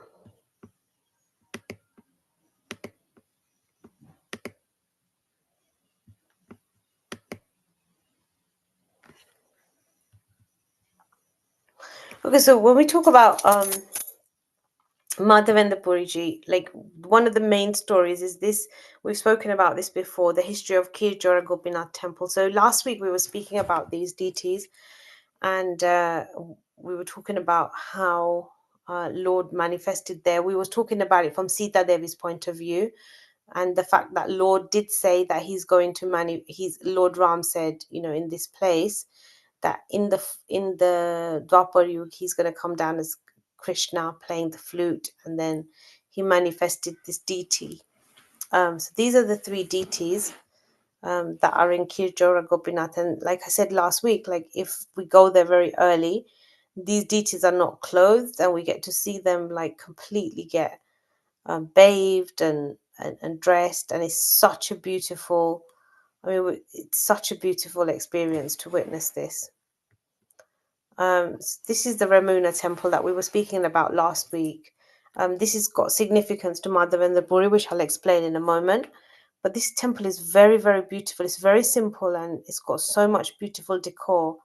Okay, so when we talk about Madhavendra Puriji, like, one of the main stories is this. We've spoken about this before, the history of Kirjora Gopinath Temple. So last week we were speaking about these deities, and we were talking about how Lord manifested there. We were talking about it from Sita Devi's point of view, and the fact that Lord did say that he's going to Lord Ram said, in this place, that in the Dwapar Yuga he's going to come down as Krishna playing the flute, and then he manifested this deity. So these are the three deities that are in Kirjora Gopinath. And like I said last week, like, if we go there very early, these deities are not clothed, and we get to see them like completely get bathed and dressed, and it's such a beautiful. I mean, it's such a beautiful experience to witness this. This is the Ramuna temple that we were speaking about last week. This has got significance to Madhavendra Puri, which I'll explain in a moment. But this temple is very, very beautiful. It's very simple, and it's got so much beautiful decor.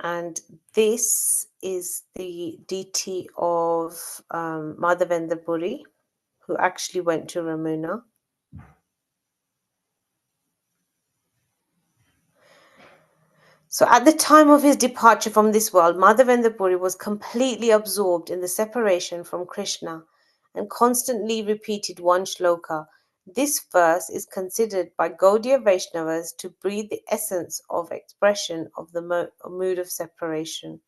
And this is the deity of Madhavendra Puri, who actually went to Ramuna. So at the time of his departure from this world, Madhavendra Puri was completely absorbed in the separation from Krishna and constantly repeated one shloka. This verse is considered by Gaudiya Vaishnavas to breathe the essence of expression of the mood of separation.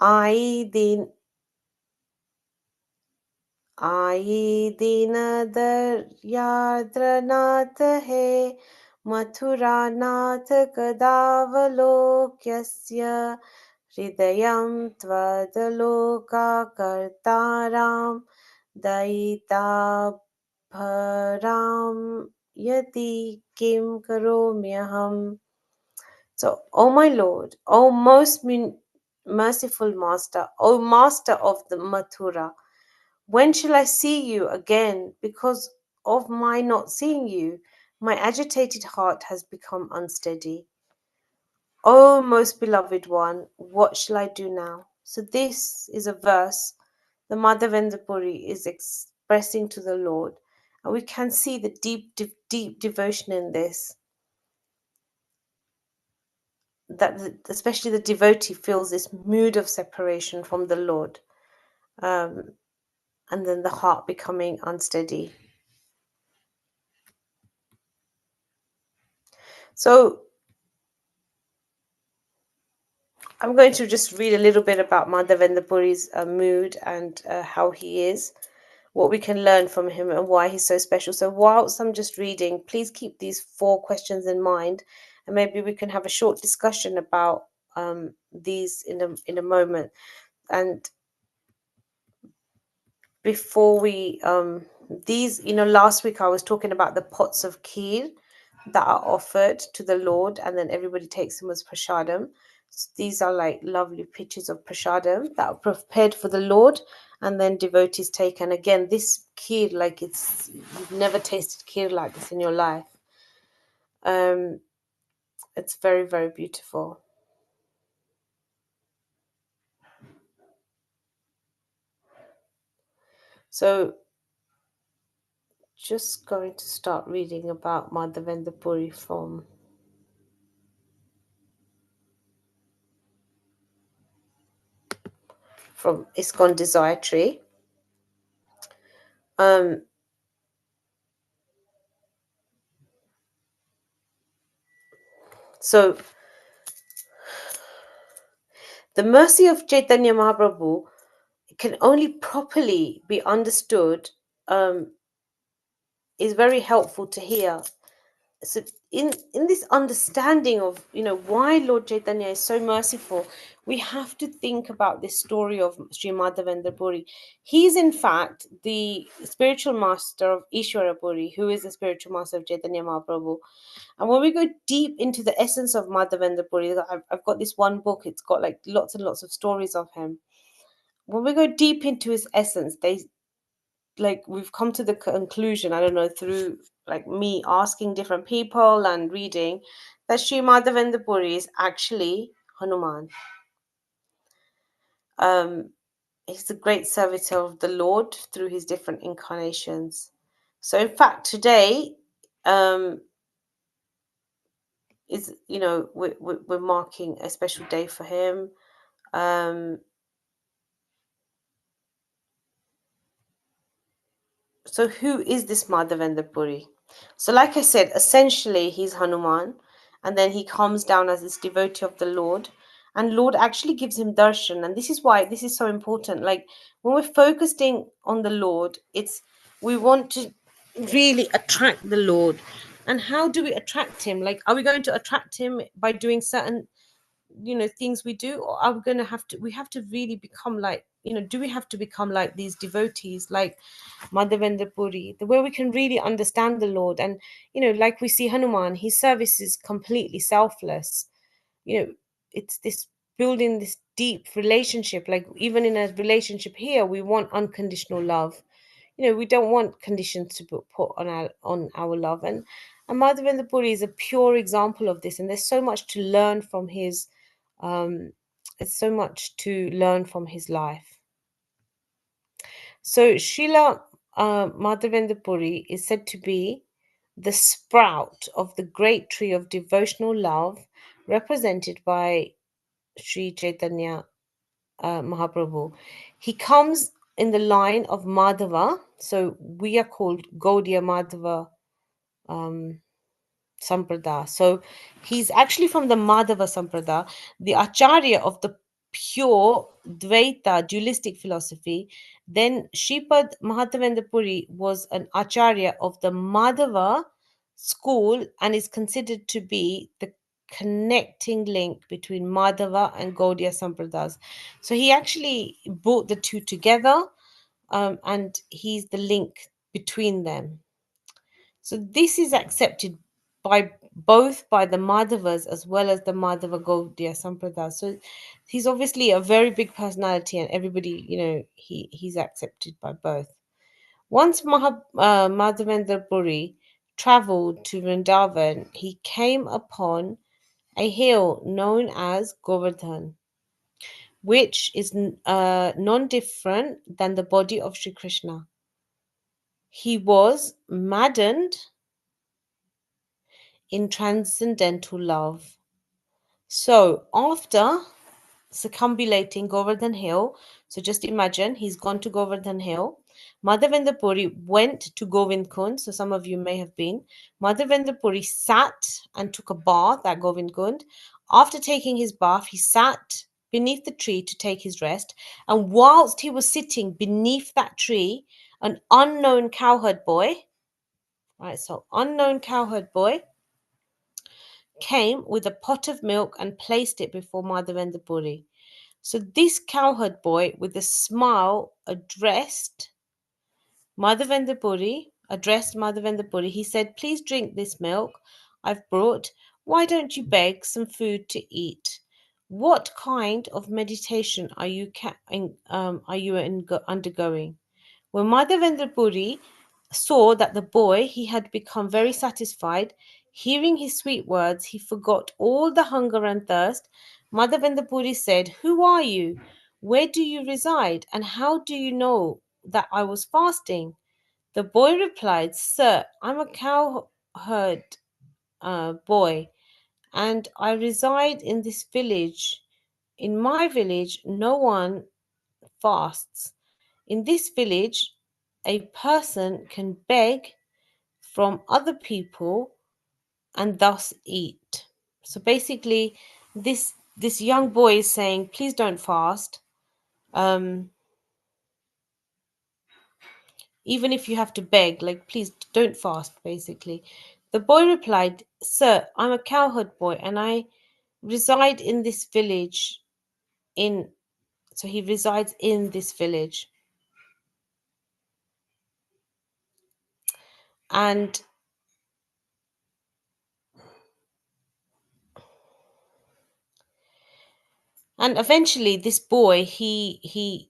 आई दिन आई दीन दर्याद्रनाथ है मथुरा नाथ कदावलोक्यस्य हृदयं त्वदलोकाकर्तारां दयिताभरां यति किं करोम्यहम्. So, O my Lord, O most merciful Master, O Master of the Mathura, when shall I see you again? Because of my not seeing you, my agitated heart has become unsteady. O most beloved one, what shall I do now? So, this is a verse the Mother Vendapuri is expressing to the Lord, and we can see the deep devotion in this. That especially the devotee feels this mood of separation from the Lord, and then the heart becoming unsteady. So I'm going to just read a little bit about Madhavendra Puri's mood and how he is, what we can learn from him, and why he's so special. So whilst I'm just reading, please keep these 4 questions in mind, and maybe we can have a short discussion about these in a moment. And before we these, last week I was talking about the pots of kheer that are offered to the Lord, and then everybody takes them as prasadam. So these are like lovely pictures of prasadam that are prepared for the Lord, and then devotees take. And again, this kheer, like you've never tasted kheer like this in your life. It's very, very beautiful. So just going to start reading about Madhavendra Puri from ISKCON Desire Tree. So the mercy of Chaitanya Mahaprabhu can only properly be understood, is very helpful to hear. So in this understanding of why Lord Chaitanya is so merciful, we have to think about this story of Sri Madhavendra Puri. He's in fact the spiritual master of Ishwara Puri, who is the spiritual master of Chaitanya Mahaprabhu. And when we go deep into the essence of Madhavendra Puri, I've got this one book, it's got like lots and lots of stories of him. When we go deep into his essence, we've come to the conclusion, I don't know, through like me asking different people and reading, that Sri Madhavendra Puri is actually Hanuman. He's the great servitor of the Lord through his different incarnations. So in fact today is, we're marking a special day for him. So who is this Madhavendra Puri? So like I said, essentially he's Hanuman, and then he comes down as this devotee of the Lord, and Lord actually gives him darshan. And this is why this is so important. Like when we're focusing on the Lord, we want to really attract the Lord. And how do we attract him? Like, are we going to attract him by doing certain things we do, or are we going to we have to really become like, do we have to become like these devotees like Madhavendra Puri, the way we can really understand the Lord? And like we see Hanuman, his service is completely selfless. It's this building this deep relationship. Like even in a relationship here, we want unconditional love. We don't want conditions to put on our love. And Madhavendra Puri is a pure example of this, and there's so much to learn from his it's so much to learn from his life. So Srila Madhavendra Puri is said to be the sprout of the great tree of devotional love represented by Sri Chaitanya Mahaprabhu. He comes in the line of Madhava, so we are called Gaudiya Madhava Samprada. So he's actually from the Madhava Samprada, the Acharya of the pure Dvaita, dualistic philosophy, then Shripad Mahatavendra Puri was an acharya of the Madhava school and is considered to be the connecting link between Madhava and Gaudiya Sampradas. So he actually brought the two together, and he's the link between them. So this is accepted by both by the Madhavas as well as the Madhava Gaudiya Sampradaya. So he's obviously a very big personality, and everybody, he's accepted by both. Once Madhavendra Puri traveled to Vrindavan, he came upon a hill known as Govardhan, which is non-different than the body of Sri Krishna. He was maddened in transcendental love. So after circumambulating Govardhan Hill, so just imagine he's gone to Govardhan Hill. Madhavendra Puri went to Govind Kund, so some of you may have been. Madhavendra Puri sat and took a bath at Govind Kund. After taking his bath, he sat beneath the tree to take his rest. And whilst he was sitting beneath that tree, an unknown cowherd boy, right? So unknown cowherd boy came with a pot of milk and placed it before Madhavendra Puri. So this cowherd boy with a smile addressed Madhavendra Puri. He said, "Please drink this milk I've brought. Why don't you beg some food to eat? What kind of meditation are you undergoing?" When Madhavendra Puri saw that the boy he had become very satisfied, hearing his sweet words, he forgot all the hunger and thirst. Madhavendra Puri said, "Who are you? Where do you reside? And how do you know that I was fasting?" The boy replied, "Sir, I'm a cowherd boy, and I reside in this village. In my village, no one fasts. In this village, a person can beg from other people and thus eat." So basically, this young boy is saying, "Please don't fast. Um, even if you have to beg, like please don't fast." Basically, the boy replied, "Sir, I'm a cowherd boy, and I reside in this village. In so he resides in this village, and eventually this boy he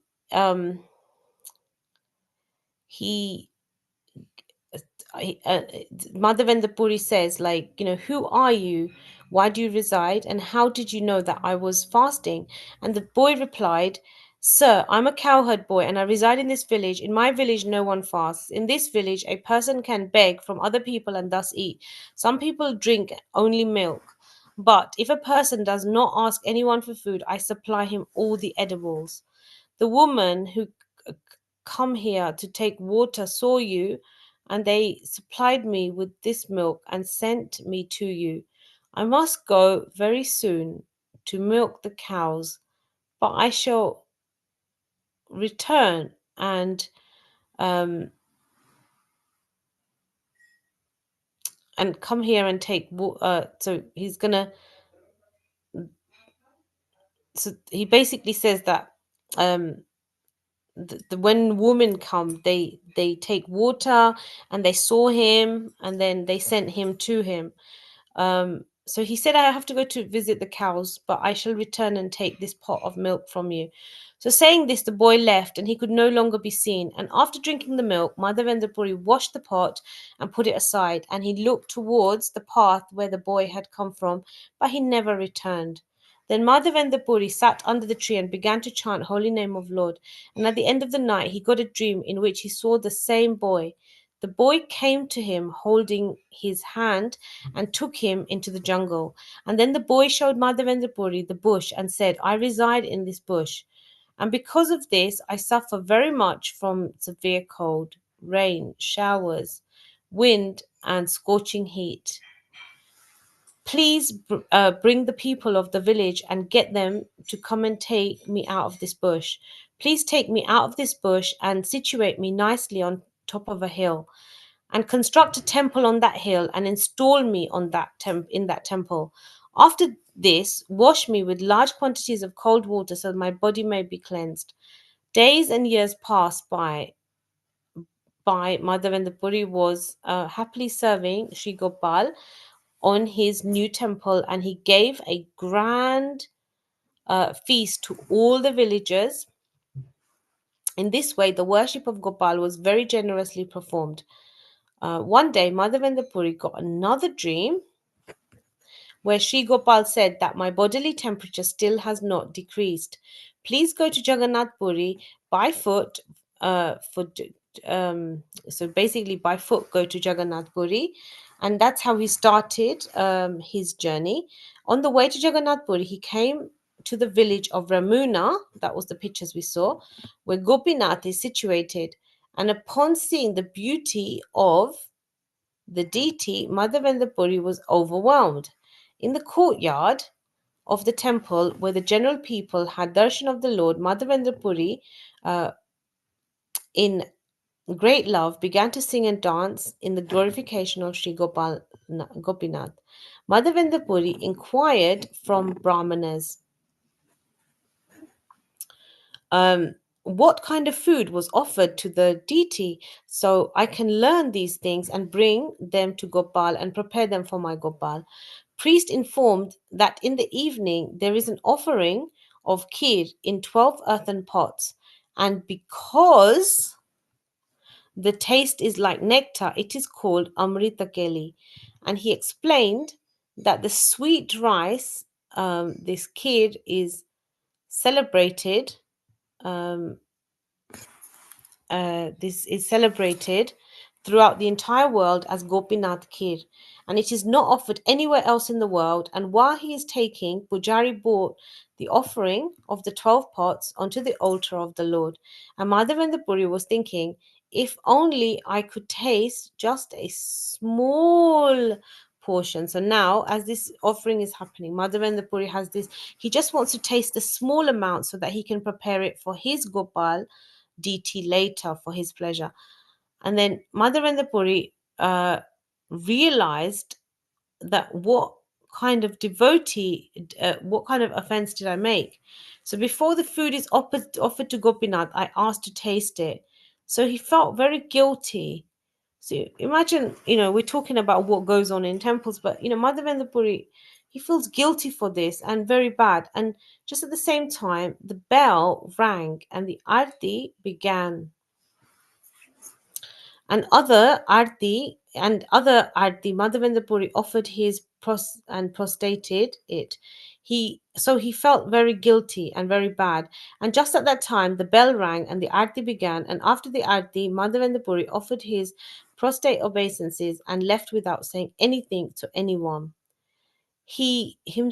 Madhavendra Puri says, like, "Who are you? Why do you reside? And how did you know that I was fasting?" And the boy replied, "Sir, I'm a cowherd boy and I reside in this village. In my village, no one fasts. In this village, a person can beg from other people and thus eat. Some people drink only milk. But if a person does not ask anyone for food, I supply him all the edibles. The woman who come here to take water saw you, and they supplied me with this milk and sent me to you. I must go very soon to milk the cows, but I shall return um and come here and take so he's gonna so he basically says that um when women come, they take water, and they saw him, and then they sent him to him. So he said, "I have to go to visit the cows, but I shall return and take this pot of milk from you." So saying this, the boy left, and he could no longer be seen. And after drinking the milk, Madhavendra Puri washed the pot and put it aside, and he looked towards the path where the boy had come from, but he never returned. Then Madhavendra Puri sat under the tree and began to chant holy name of Lord. And at the end of the night, he got a dream in which he saw the same boy. The boy came to him holding his hand and took him into the jungle. And then the boy showed Madhavendra Puri the bush and said, "I reside in this bush. And because of this, I suffer very much from severe cold, rain, showers, wind, and scorching heat. Please bring the people of the village and get them to come and take me out of this bush. Please take me out of this bush and situate me nicely on top of a hill, and construct a temple on that hill and install me on that in that temple. After this, wash me with large quantities of cold water so that my body may be cleansed. Days and years passed by. Madhavendra Puri was happily serving Sri Gopal on his new temple, and he gave a grand feast to all the villagers. In this way, the worship of Gopal was very generously performed. One day, Madhavendra Puri got another dream where Sri Gopal said that my bodily temperature still has not decreased. Please go to Jagannath Puri by foot. For so basically by foot go to Jagannath Puri, and that's how he started his journey. On the way to Jagannath Puri, he came to the village of Ramuna. That was the pictures we saw, where Gopinath is situated. And upon seeing the beauty of the deity, Madhavendra Puri was overwhelmed. In the courtyard of the temple, where the general people had darshan of the Lord, Madhavendra Puri, uh, in great love, began to sing and dance in the glorification of Sri Gopinath. Madhavendra Puri inquired from Brahmanas, um, what kind of food was offered to the deity, so I can learn these things and bring them to Gopal and prepare them for my Gopal. Priest informed that in the evening there is an offering of kheer in 12 earthen pots, and because the taste is like nectar, it is called Amrita Keli. And he explained that the sweet rice, this kheer, is celebrated. Um, this is celebrated throughout the entire world as Gopinath Kheer, and it is not offered anywhere else in the world. And while he is taking, Pujari brought the offering of the 12 pots onto the altar of the Lord. And Madhavendra Puri was thinking, if only I could taste just a small portion. So now, as this offering is happening, Madhavendra Puri has this, he just wants to taste a small amount so that he can prepare it for his Gopal DT later for his pleasure. And then Madhavendra Puri realized that what kind of offense did I make? So before the food is offered to Gopinath, I asked to taste it. So he felt very guilty. So imagine, we're talking about what goes on in temples, but Madhavendra Puri, he feels guilty for this and very bad. And just at the same time, the bell rang and the arti began. And other arti, Madhavendra Puri offered his and prostrated it. He felt very guilty and very bad. And just at that time, the bell rang and the arti began. And after the arti, Madhavendra Puri offered his prostrate obeisances and left without saying anything to anyone. He him,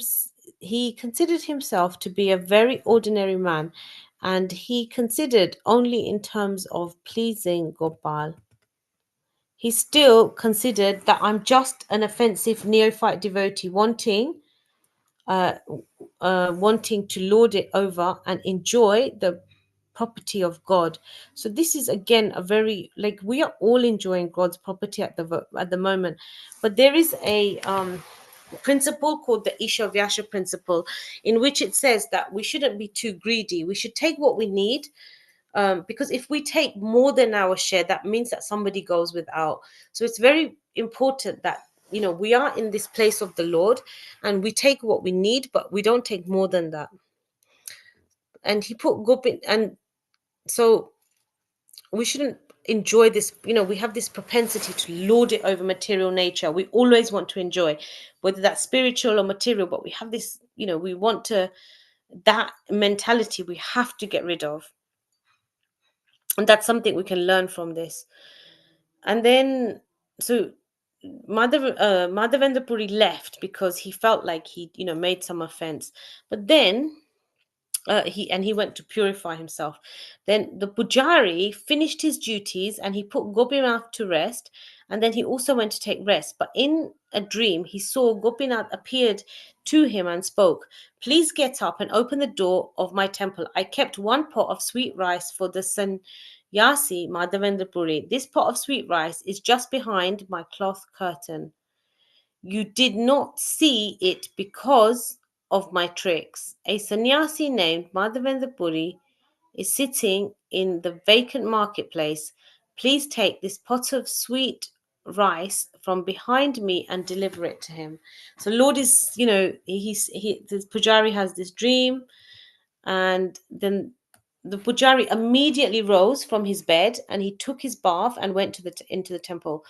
he considered himself to be a very ordinary man, and he considered only in terms of pleasing Gopal. He still considered that I'm just an offensive neophyte devotee uh, wanting to lord it over and enjoy the property of God. So this is again a very, like, we are all enjoying God's property at the moment, but there is a principle called the Isha Vyasha principle, in which it says that we shouldn't be too greedy. We should take what we need, because if we take more than our share, that means that somebody goes without. So it's very important that we are in this place of the Lord, and we take what we need, but we don't take more than that. And he put Gopin, and so we shouldn't enjoy this. We have this propensity to lord it over material nature. We always want to enjoy, whether that's spiritual or material, but we have this, we want to, that mentality we have to get rid of. And that's something we can learn from this. And then, so Madhavendra Puri left because he felt like he, made some offense. But then He went to purify himself. Then the pujari finished his duties and he put Gopinath to rest, and then he also went to take rest. But in a dream, he saw Gopinath appeared to him and spoke, "Please get up and open the door of my temple. I kept one pot of sweet rice for the sannyasi Madhavendra Puri. This pot of sweet rice is just behind my cloth curtain. You did not see it because of my tricks. A sannyasi named Madhavendra Puri is sitting in the vacant marketplace. Please take this pot of sweet rice from behind me and deliver it to him." So Lord is, this Pujari has this dream, and then the Pujari immediately rose from his bed and he took his bath and went to into the temple.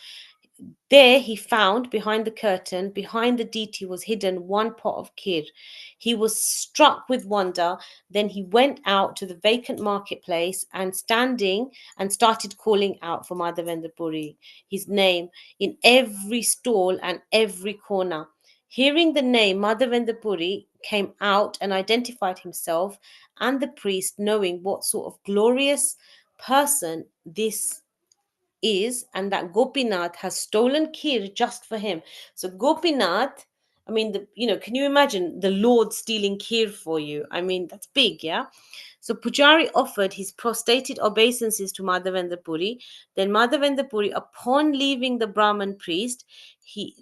There he found, behind the curtain, behind the deity, was hidden one pot of kheer. He was struck with wonder. Then he went out to the vacant marketplace and standing and started calling out for Madhavendra Puri, his name, in every stall and every corner. Hearing the name, Madhavendra Puri came out and identified himself and the priest, knowing what sort of glorious person this is, and that Gopinath has stolen Kir just for him. So Gopinath, I mean, can you imagine the Lord stealing Kir for you? I mean, that's big, yeah. So Pujari offered his prostrated obeisances to Madhavendra Puri. Then Madhavendra Puri, upon leaving the Brahman priest, he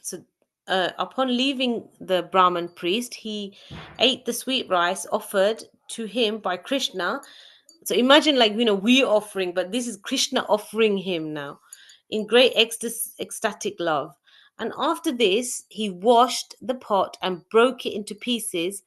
so upon leaving the Brahman priest, he ate the sweet rice offered to him by Krishna. So imagine, like, we offering, but this is Krishna offering him now in great ecstatic love. And after this, he washed the pot and broke it into pieces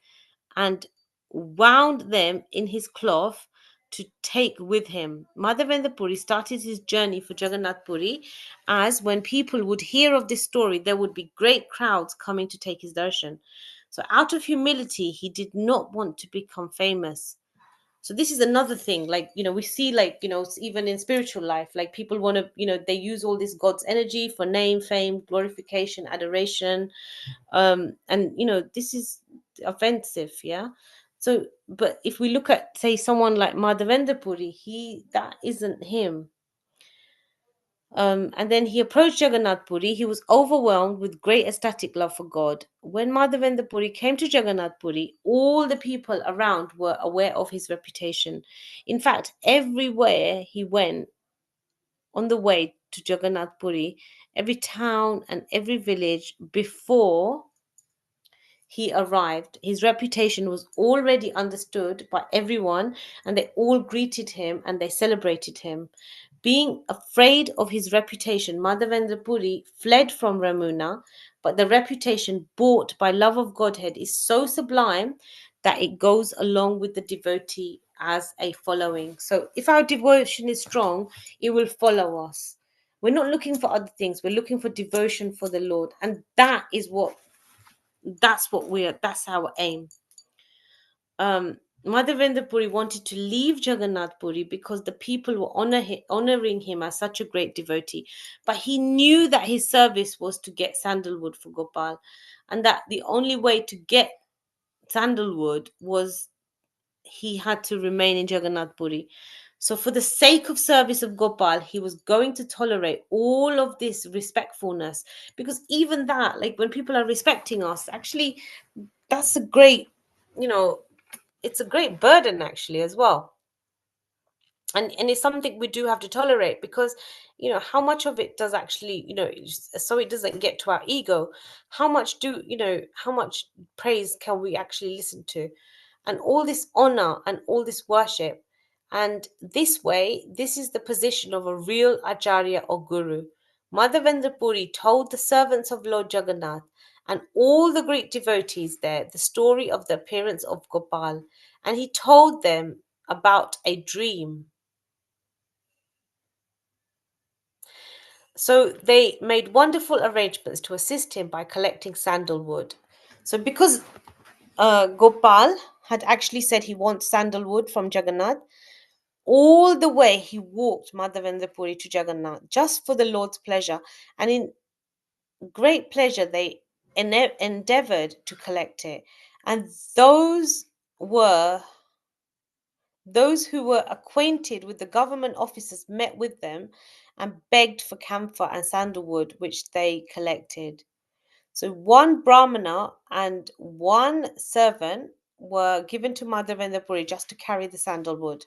and wound them in his cloth to take with him. Madhavendra Puri started his journey for Jagannath Puri, as when people would hear of this story, there would be great crowds coming to take his darshan. So, out of humility, he did not want to become famous. So this is another thing, like, we see, like, even in spiritual life, like, people want to, they use all this God's energy for name, fame, glorification, adoration, and this is offensive, yeah. So, but if we look at, say, someone like Madhavendra Puri, that isn't him. And then he approached Jagannath Puri. He was overwhelmed with great ecstatic love for God. When Madhavendra Puri came to Jagannath Puri, all the people around were aware of his reputation. In fact, everywhere he went on the way to Jagannath Puri, every town and every village, before he arrived, his reputation was already understood by everyone, and they all greeted him and they celebrated him. Being afraid of his reputation, Madhavendra Puri fled from Ramuna, but the reputation bought by love of Godhead is so sublime that it goes along with the devotee as a following. So, if our devotion is strong, it will follow us. We're not looking for other things, we're looking for devotion for the Lord, and that's our aim. Madhavendra Puri wanted to leave Jagannath Puri because the people were honoring him as such a great devotee, but he knew that his service was to get sandalwood for Gopal, and that the only way to get sandalwood was he had to remain in Jagannath Puri. So, for the sake of service of Gopal, he was going to tolerate all of this respectfulness, because even that, like, when people are respecting us, actually, that's a great, you know, it's a great burden actually as well. And it's something we do have to tolerate, because how much of it does actually, so it doesn't get to our ego, how much praise can we actually listen to, and all this honor and all this worship. And this way, this is the position of a real acharya or guru. Madhavendra Puri told the servants of Lord Jagannath and all the great devotees there the story of the appearance of Gopal, and he told them about a dream. So they made wonderful arrangements to assist him by collecting sandalwood. So, because Gopal had actually said he wants sandalwood from Jagannath, all the way he walked Madhavendra Puri to Jagannath just for the Lord's pleasure. And in great pleasure, they endeavored to collect it, and those who were acquainted with the government officers met with them and begged for camphor and sandalwood, which they collected. So one brahmana and one servant were given to Madhavendra Puri just to carry the sandalwood.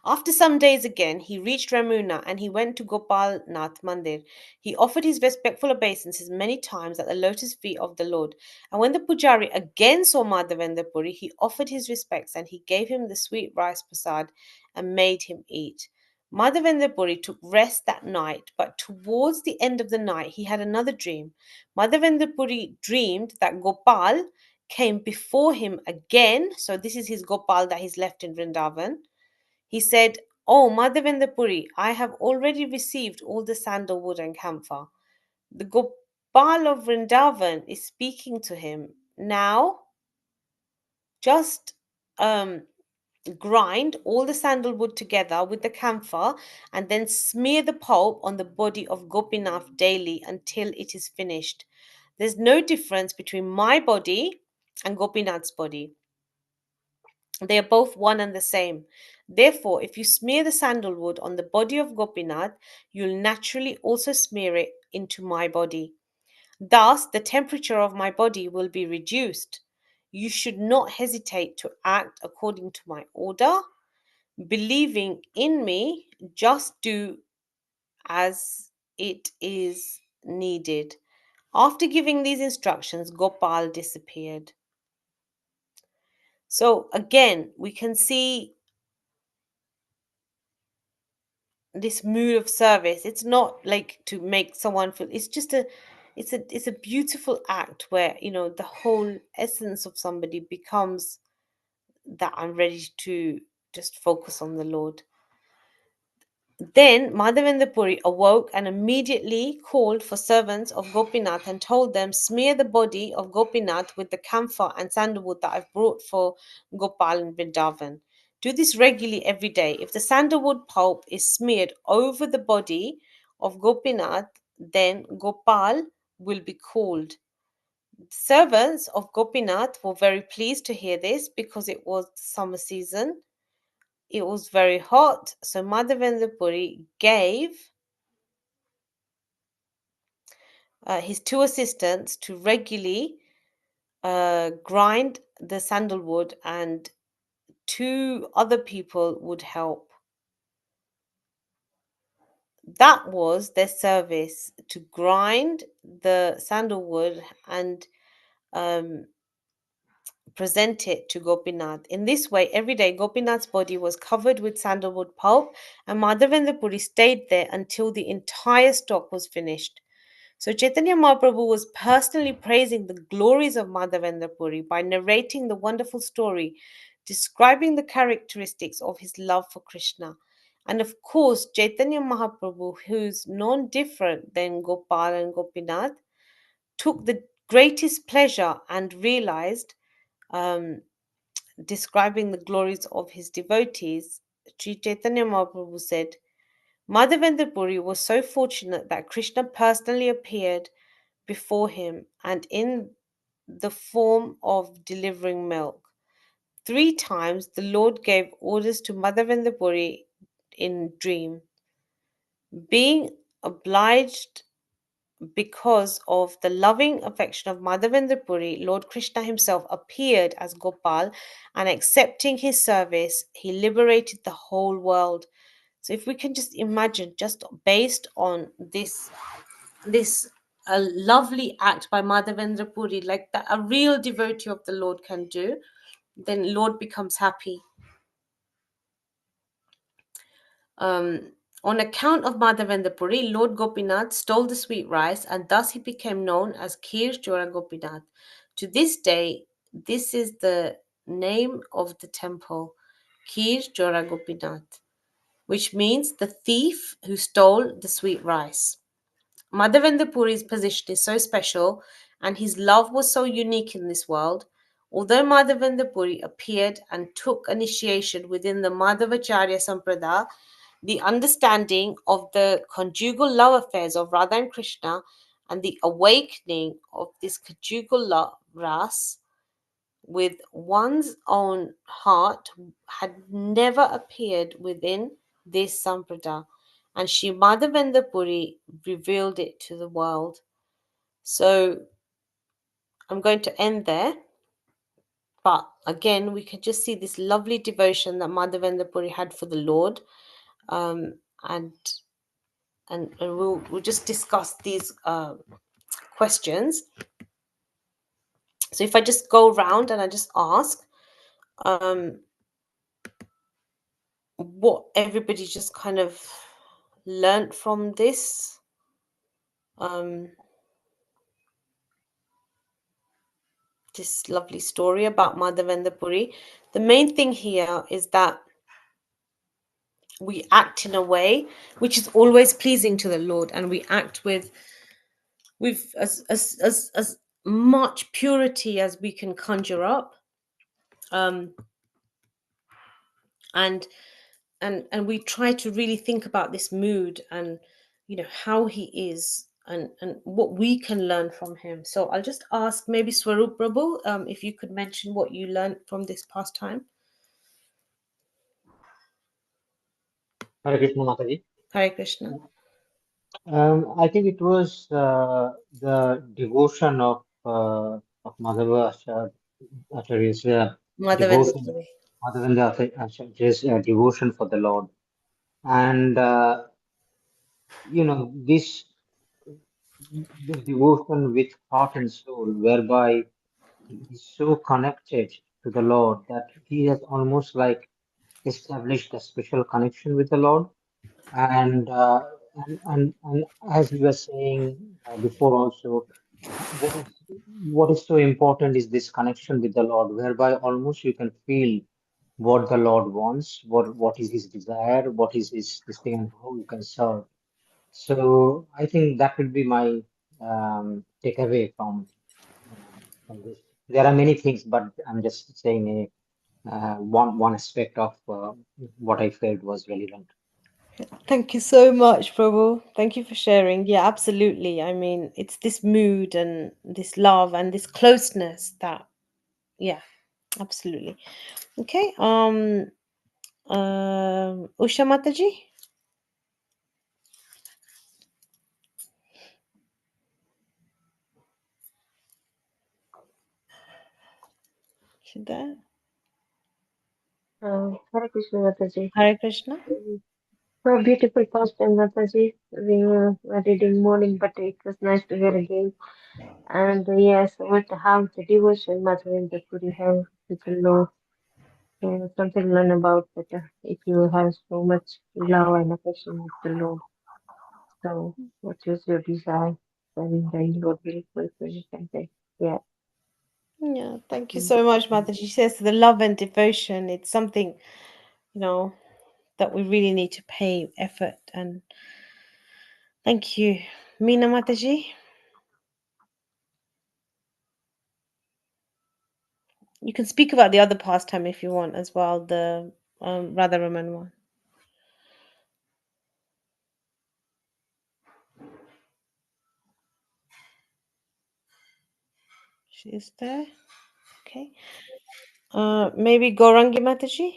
After some days again, he reached Ramuna and he went to Gopal Nath Mandir. He offered his respectful obeisances many times at the lotus feet of the Lord. And when the pujari again saw Madhavendra Puri, he offered his respects and he gave him the sweet rice prasad and made him eat. Madhavendra Puri took rest that night, but towards the end of the night, he had another dream. Madhavendra Puri dreamed that Gopal came before him again. So, this is his Gopal that he's left in Vrindavan. He said, "Oh, Madhavendra Puri, I have already received all the sandalwood and camphor." The Gopal of Vrindavan is speaking to him. Now, just grind all the sandalwood together with the camphor and then smear the pulp on the body of Gopinath daily until it is finished. There's no difference between my body and Gopinath's body. They are both one and the same. Therefore, if you smear the sandalwood on the body of Gopinath, you'll naturally also smear it into my body. Thus, the temperature of my body will be reduced. You should not hesitate to act according to my order. Believing in me, just do as it is needed. After giving these instructions, Gopal disappeared. So, again, we can see this mood of service. It's not like to make someone feel, it's just a beautiful act where, the whole essence of somebody becomes that I'm ready to just focus on the Lord. Then Madhavendra Puri awoke and immediately called for servants of Gopinath and told them, "Smear the body of Gopinath with the camphor and sandalwood that I've brought for Gopal and Vrindavan. Do this regularly every day. If the sandalwood pulp is smeared over the body of Gopinath, then Gopal will be called." Servants of Gopinath were very pleased to hear this because it was the summer season. It was very hot, so Madhavendra Puri gave his two assistants to regularly grind the sandalwood, and two other people would help. That was their service, to grind the sandalwood and um, present it to Gopinath. In this way, every day Gopinath's body was covered with sandalwood pulp, and Madhavendra Puri stayed there until the entire stock was finished. So Chaitanya Mahaprabhu was personally praising the glories of Madhavendra Puri by narrating the wonderful story, describing the characteristics of his love for Krishna. And of course, Chaitanya Mahaprabhu, who's non different than Gopal and Gopinath, took the greatest pleasure and realized, um, describing the glories of his devotees, Sri Chaitanya Mahaprabhu said, Madhavendra Puri was so fortunate that Krishna personally appeared before him and in the form of delivering milk. 3 times the Lord gave orders to Madhavendra Puri in dream. Being obliged because of the loving affection of Madhavendra Puri, Lord Krishna himself appeared as Gopal, and accepting his service, he liberated the whole world. So if we can just imagine, just based on this a lovely act by Madhavendra Puri, like that a real devotee of the Lord can do, then Lord becomes happy. On account of Madhavendra Puri, Lord Gopinath stole the sweet rice, and thus he became known as Ch14 Gopinath. To this day, this is the name of the temple, Ch14 Gopinath, which means the thief who stole the sweet rice. Madhavendra Puri's position is so special and his love was so unique in this world. Although Madhavendra Puri appeared and took initiation within the Madhavacharya Sampradaya, the understanding of the conjugal love affairs of Radha and Krishna and the awakening of this conjugal ras with one's own heart had never appeared within this sampradaya, and Sri Madhavendra Puri revealed it to the world. So I'm going to end there. But again, we can just see this lovely devotion that Madhavendra Puri had for the Lord, um, and and we'll just discuss these questions. So if I just go around and I just ask, um, what everybody just kind of learnt from um, this lovely story about Madhavendra Puri. The main thing here is that we act in a way which is always pleasing to the Lord, and we act with as much purity as we can conjure up, um, and and we try to really think about this mood and how he is, and what we can learn from him. So I'll just ask maybe Swarup Prabhu, if you could mention what you learned from this pastime. Hare Krishna Mataji. Hare Krishna. I think it was the devotion of Madhava Acharya's Madhavendra devotion, Puri. Madhavendra Acharya's devotion for the Lord, and this devotion with heart and soul, whereby he is so connected to the Lord that he has almost like established a special connection with the Lord. And and as you were saying before also, what is so important is this connection with the Lord, whereby almost you can feel what the Lord wants, what is his desire, what is his this thing, and how you can serve. So I think that would be my takeaway from this. There are many things, but I'm just saying one aspect of what I felt was relevant. Thank you so much, Prabhu. Thank you for sharing. Yeah, absolutely. I mean, it's this mood and this love and this closeness that, yeah, absolutely. Okay. Usha Mataji, is there? Hare Krishna Mataji. Hare Krishna. So beautiful pastime, Mataji. We were reading morning, but it was nice to hear again. And yes, I want to have the devotion Madhavendra Puri have with the Lord. Something to learn about that if you have so much love and affection with the Lord. So what is your desire? Then Lord will fulfill it. And then, yeah. Yeah, thank you Mm. so much, Mataji. She says the love and devotion, it's something, you know, that we really need to pay effort. And thank you. Meena Mataji, you can speak about the other pastime if you want as well, the Radharaman one. She is there. Okay. Maybe Gaurangi Mataji.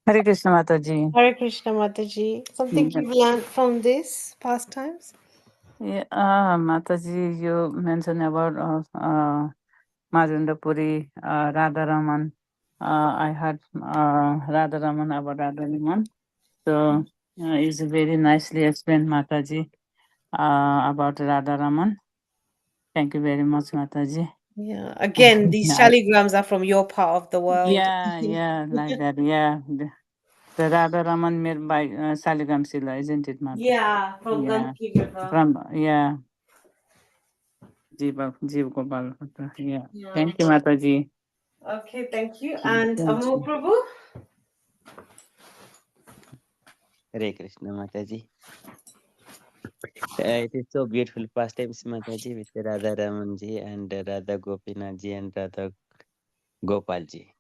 Hare Krishna Mataji. Hare Krishna Mataji. Something Yeah, you've learned from this pastimes? yeah, Mataji, you mentioned about Majendra Puri, Radharaman. I heard Radharaman about Radharaman. So it's very nicely explained, Mataji, about Radharaman. Thank you very much, Mataji. Yeah. Again, these Yeah, shaligrams are from your part of the world. yeah, like that. Yeah, the Radharaman made by Saligam Sila, isn't it, Mataji? Yeah, from Yeah, Gandhi River. from yeah, Jeev Gopal. Yeah, Yeah. thank you, Mataji. Okay, thank you. And Thank Amol you. Prabhu? Hare Krishna Mataji. It is so beautiful pastimes, Mataji, with Radha Ramanji and Radha Gopinathji and Radha Gopalji.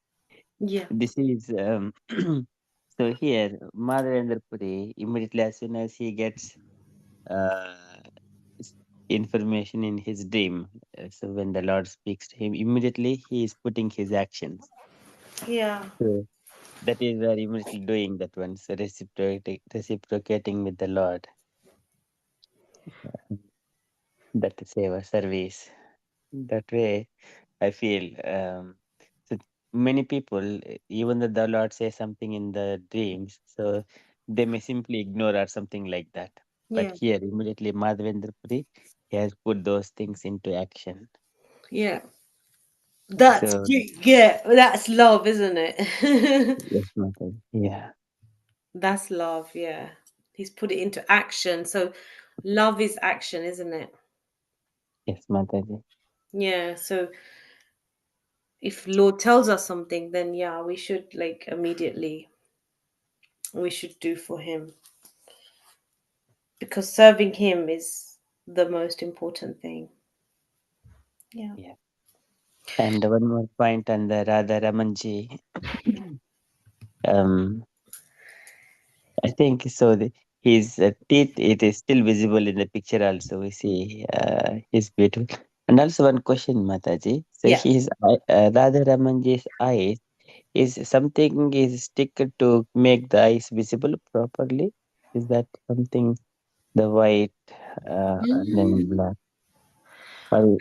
Yeah. This is so here, Madhavendra Puri, immediately as soon as he gets uh, information in his dream. So when the Lord speaks to him, immediately he is putting his actions. Yeah. So that is where immediately doing that one. So reciprocating with the Lord. That seva service. That way, I feel. So many people, even though the Lord says something in the dreams, so they may simply ignore or something like that. But Yeah. here, immediately, Madhavendra Puri, he has put those things into action. Yeah. That's So, yeah, that's love, isn't it? yes, Mataji. Yeah, That's love, yeah. He's put it into action. So love is action, isn't it? yes, Mataji. Yeah. So if Lord tells us something, then yeah, we should like immediately we should do for him because serving him is the most important thing. Yeah. Yeah. And one more point on the Radha Ramanji. um, I think so. His teeth, it is still visible in the picture. Also, we see he's beautiful. And also one question, Mataji. So Yeah. his Radha Ramanji's eyes is something is stick to make the eyes visible properly. Is that something the white and then Mm. black? Or,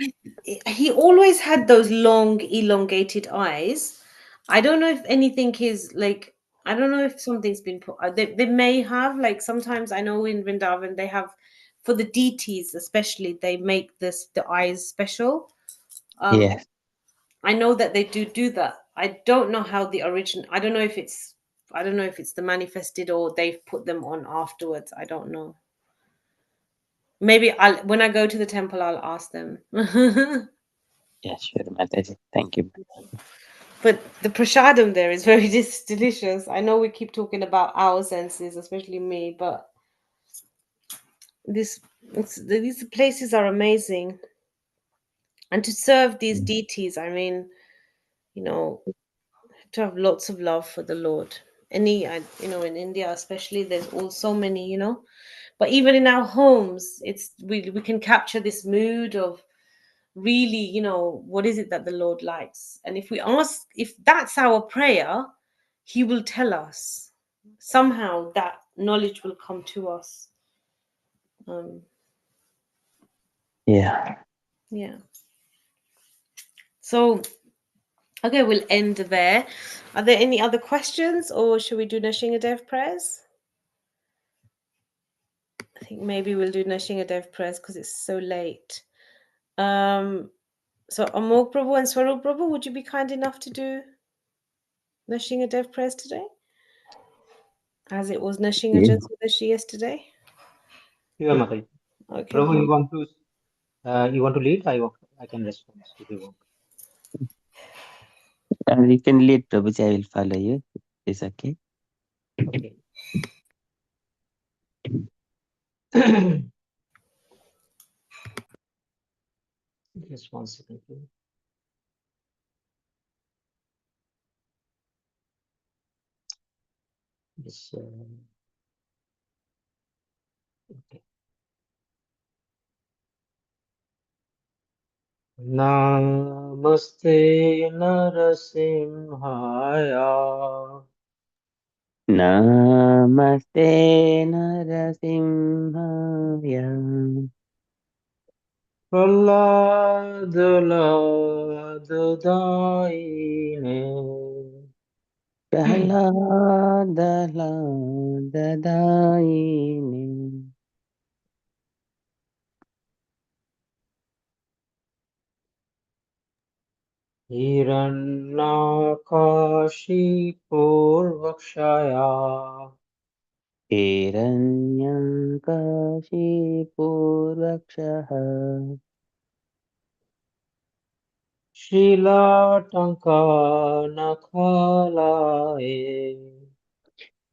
He always had those long elongated eyes. I don't know if anything is like, I don't know if something's been put, they may have, like sometimes I know in Vrindavan they have, for the deities especially, they make this the eyes special. um yes, I know that they do that. I don't know how the origin, I don't know if it's, I don't know if it's the manifested or they've put them on afterwards. I don't know. Maybe I'll, when I go to the temple, I'll ask them. yes, sure, Mataji. Thank you. But the prasadam there is very delicious. I know we keep talking about our senses, especially me, but this these places are amazing. And to serve these Mm. deities, I mean, you know, to have lots of love for the Lord. Any, you know, in India especially, there's all so many, you know. But even in our homes, it's we can capture this mood of really, you know, what is it that the Lord likes? And if we ask, if that's our prayer, He will tell us. Somehow that knowledge will come to us. Um, Yeah. yeah. So, okay, we'll end there. Are there any other questions, or should we do Nashingadev prayers? I think maybe we'll do Nashingadev prayers because it's so late. Um, so, Amok Prabhu and Swarup Prabhu, would you be kind enough to do Nashingadev prayers today? As it was Nashinga Yeah. Chaturdashi yesterday? Sure, Mataji. Okay, Prabhu, beautiful. you want to lead? I can respond if you want. And you can lead, Prabhuji. I will follow you. It's okay. Okay. Just 1 second, please. Just, okay. Namaste Narasimhaya Namaste Narasimhaya. Praladaladaine Prahlada Dadaine. Hiranyakashipurvakshaya Hiranyakashipurakshah. Shilatankanakalaye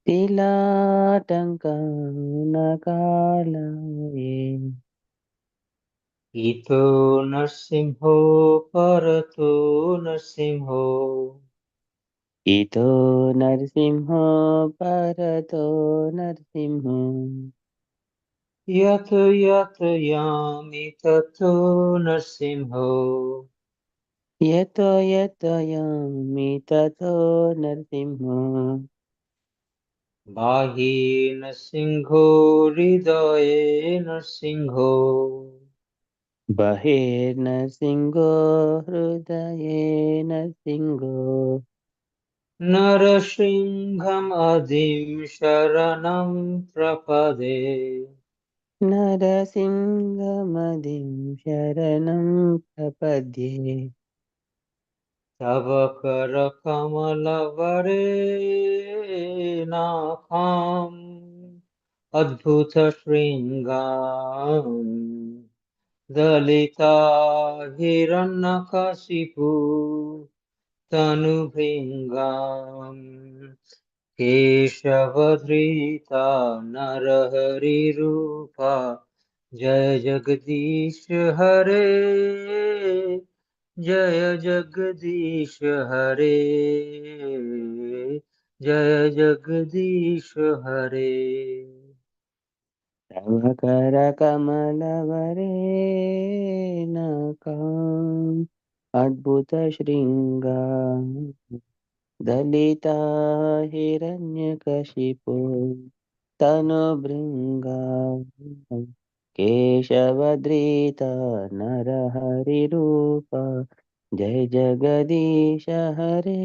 Tilatankanakalaye. Ito Narsimho Parato Narsimho Ito Narasimha Parato Narasimha. Yat yat yami tato narsimho. Yato yato yami tato narsimha. Bahi narsingho hridaye narsingho. Bahir narsingo hrudaye narsingo. Narasimham adim sharanam prapade. Narasimhamadim sharanam prapadye. Tava kara kamalavare nakham adbhuta shringam dalita hiranyakasipu tanubhringam केशवधृता नरहरिरूपा जय जगदीश हरे जय जगदीश हरे जय जगदीश हरे Tavakara kamalavare nakam adbhuta shringa dalita hiranyakashipu tanubhringa keshavadrita naraharirupa jai jagadisha hare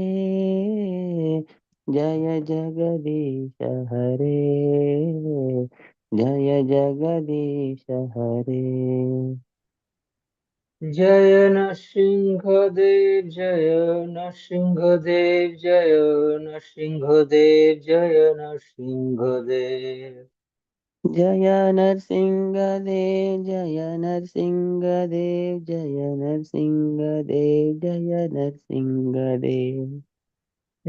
jaya jagadisha hare जय जगदीश हरे जय नरसिंहदेव जय नरसिंहदेव जय नरसिंहदेव जय नरसिंहदेव जय नरसिंह देव जय नरसिंह देव जय नरसिंह देव जय नरसिंह देव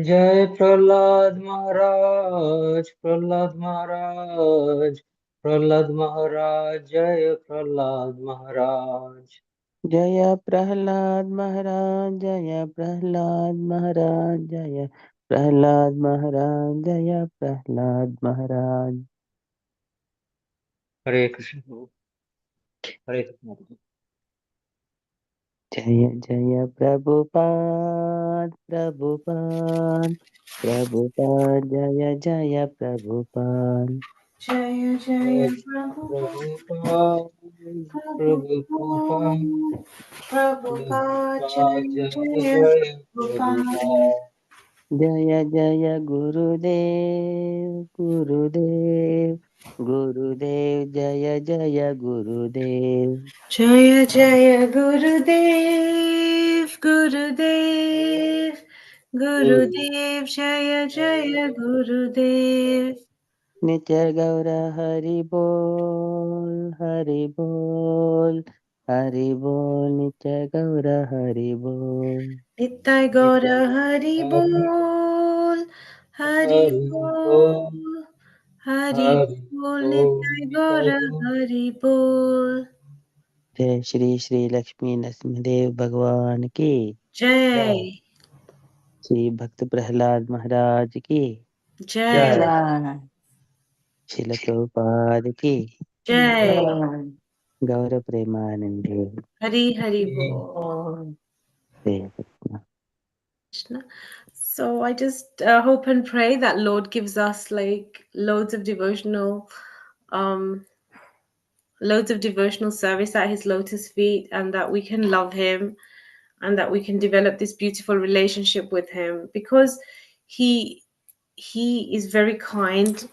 जय प्रहलाद महाराज प्रहलाद महाराज प्रहलाद महाराज जय प्रहलाद महाराज जय प्रहलाद महाराज जय प्रहलाद महाराज जय प्रहलाद महाराज जय प्रहलाद महाराज हरे कृष्ण हरे कृष्ण जय जय प्रभुपाद प्रभुपाद प्रभुपाद जय जय प्रभुपाद Jaya Jaya जय Prabhupada, Prabhupada Prabhupada Prabhupada, Prabhupada Jaya जय Jaya जय Prabhupada. प्रभुपाद जय जय गुरुदेव गुरुदेव गुरुदेव जय जय गुरुदेव Jaya Jaya Gurudev, Gurudev, Gurudev, Jaya Jaya Gurudev. नित्य गौर हरि बोल हरि बोल हरि बोल नित्य गौर हरि बोल Nittai Gaura Hari Bol, Hari Hari Bol, बोल Hari हरि Bol, बोल Nittai निताय Gaura गौर Hari Bol. जय श्री श्री लक्ष्मी नरसिंहदेव भगवान की जय Jai, श्री भक्त प्रहलाद महाराज की Jai, जय जय शिल प्रभुपाद की Jai, Gaur Premanande Hari Hari Bol. Hare Krishna Krishna. So I just hope and pray that Lord gives us like um, loads of devotional service at His lotus feet, and that we can love Him, and that we can develop this beautiful relationship with Him, because He He is very kind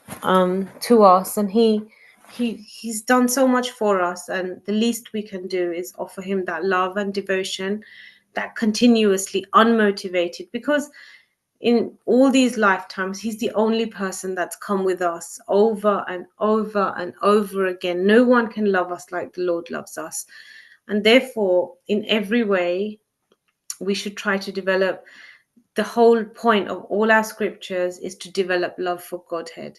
to us, and He's done so much for us, and the least we can do is offer Him that love and devotion, that continuously unmotivated, because in all these lifetimes, he's the only person that's come with us over and over and over again. No one can love us like the Lord loves us. And therefore, in every way, we should try to develop, the whole point of all our scriptures is to develop love for Godhead,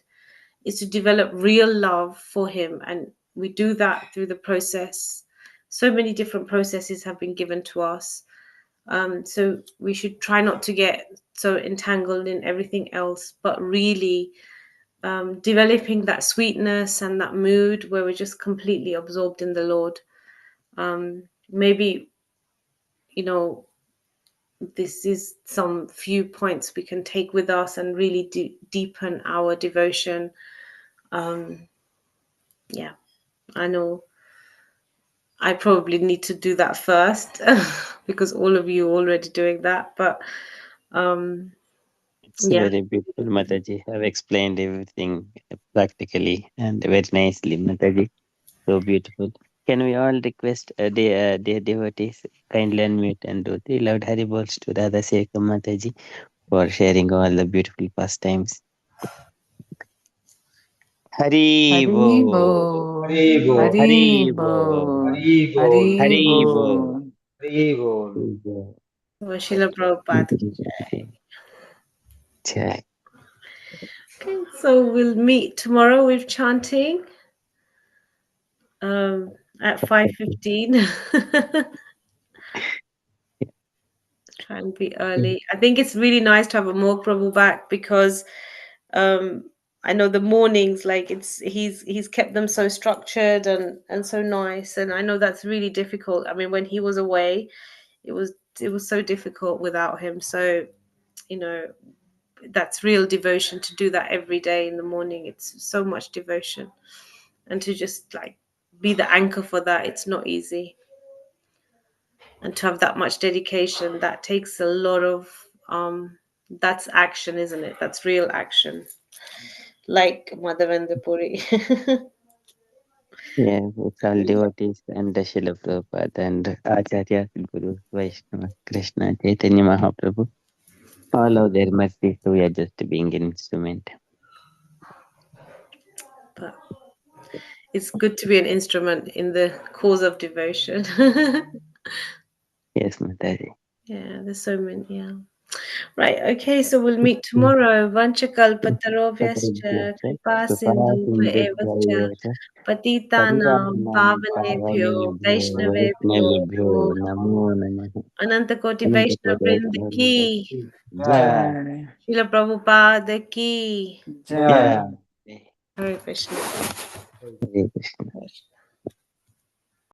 is to develop real love for Him. And we do that through the process. So many different processes have been given to us, so we should try not to get so entangled in everything else, but really developing that sweetness and that mood where we're just completely absorbed in the Lord. Maybe, you know, this is some few points we can take with us and really deepen our devotion. Um, yeah, I know I probably need to do that first because all of you are already doing that. But um, It's yeah, very beautiful, Mataji. Have explained everything practically and very nicely, Mataji. So beautiful. Can we all request the devotees kindly unmute and do three loud Haribols to Radha Sekha Mataji for sharing all the beautiful pastimes. Hari Haribo, Bol, Hari Bol, Hari Haribo, Bol, Hari Bol, Hari Haribo. Bol. Hari Bol. Haribo. Srila Prabhupada. Jai. Okay, so we'll meet tomorrow with chanting at 5:15. Try and be early. I think it's really nice to have a Morg Prabhu back because um I know the mornings, like he's kept them so structured and so nice, and I know that's really difficult. I mean, when he was away, it was it was so difficult without him. So, you know, that's real devotion to do that every day in the morning. It's so much devotion, and to just like be the anchor for that, it's not easy. And to have that much dedication, that takes a lot of that's action, isn't it? That's real action, like Madhavendra Puri. Yeah, it's all devotees and the Srila Prabhupada and Acharya, Guru, Vaishnava, Krishna, Chaitanya Mahaprabhu. All of their mercy, so we are just being an instrument. But it's good to be an instrument in the cause of devotion. Yes, Mataji. Yeah, there's so many. Yeah. Right. Okay. So we'll meet tomorrow. Vanchakalte kripa sindhu evach patitanam pavanebhyo vaishnavebhyo वैष्णवेभ्यो namo नमो namo. नमः Anantakoti अनन्तकोटि Vaishnavrinda वैष्णववृन्द ki. की जय Jai, Srila Prabhupada ki. Jai. Hare Krishna. हरे कृष्ण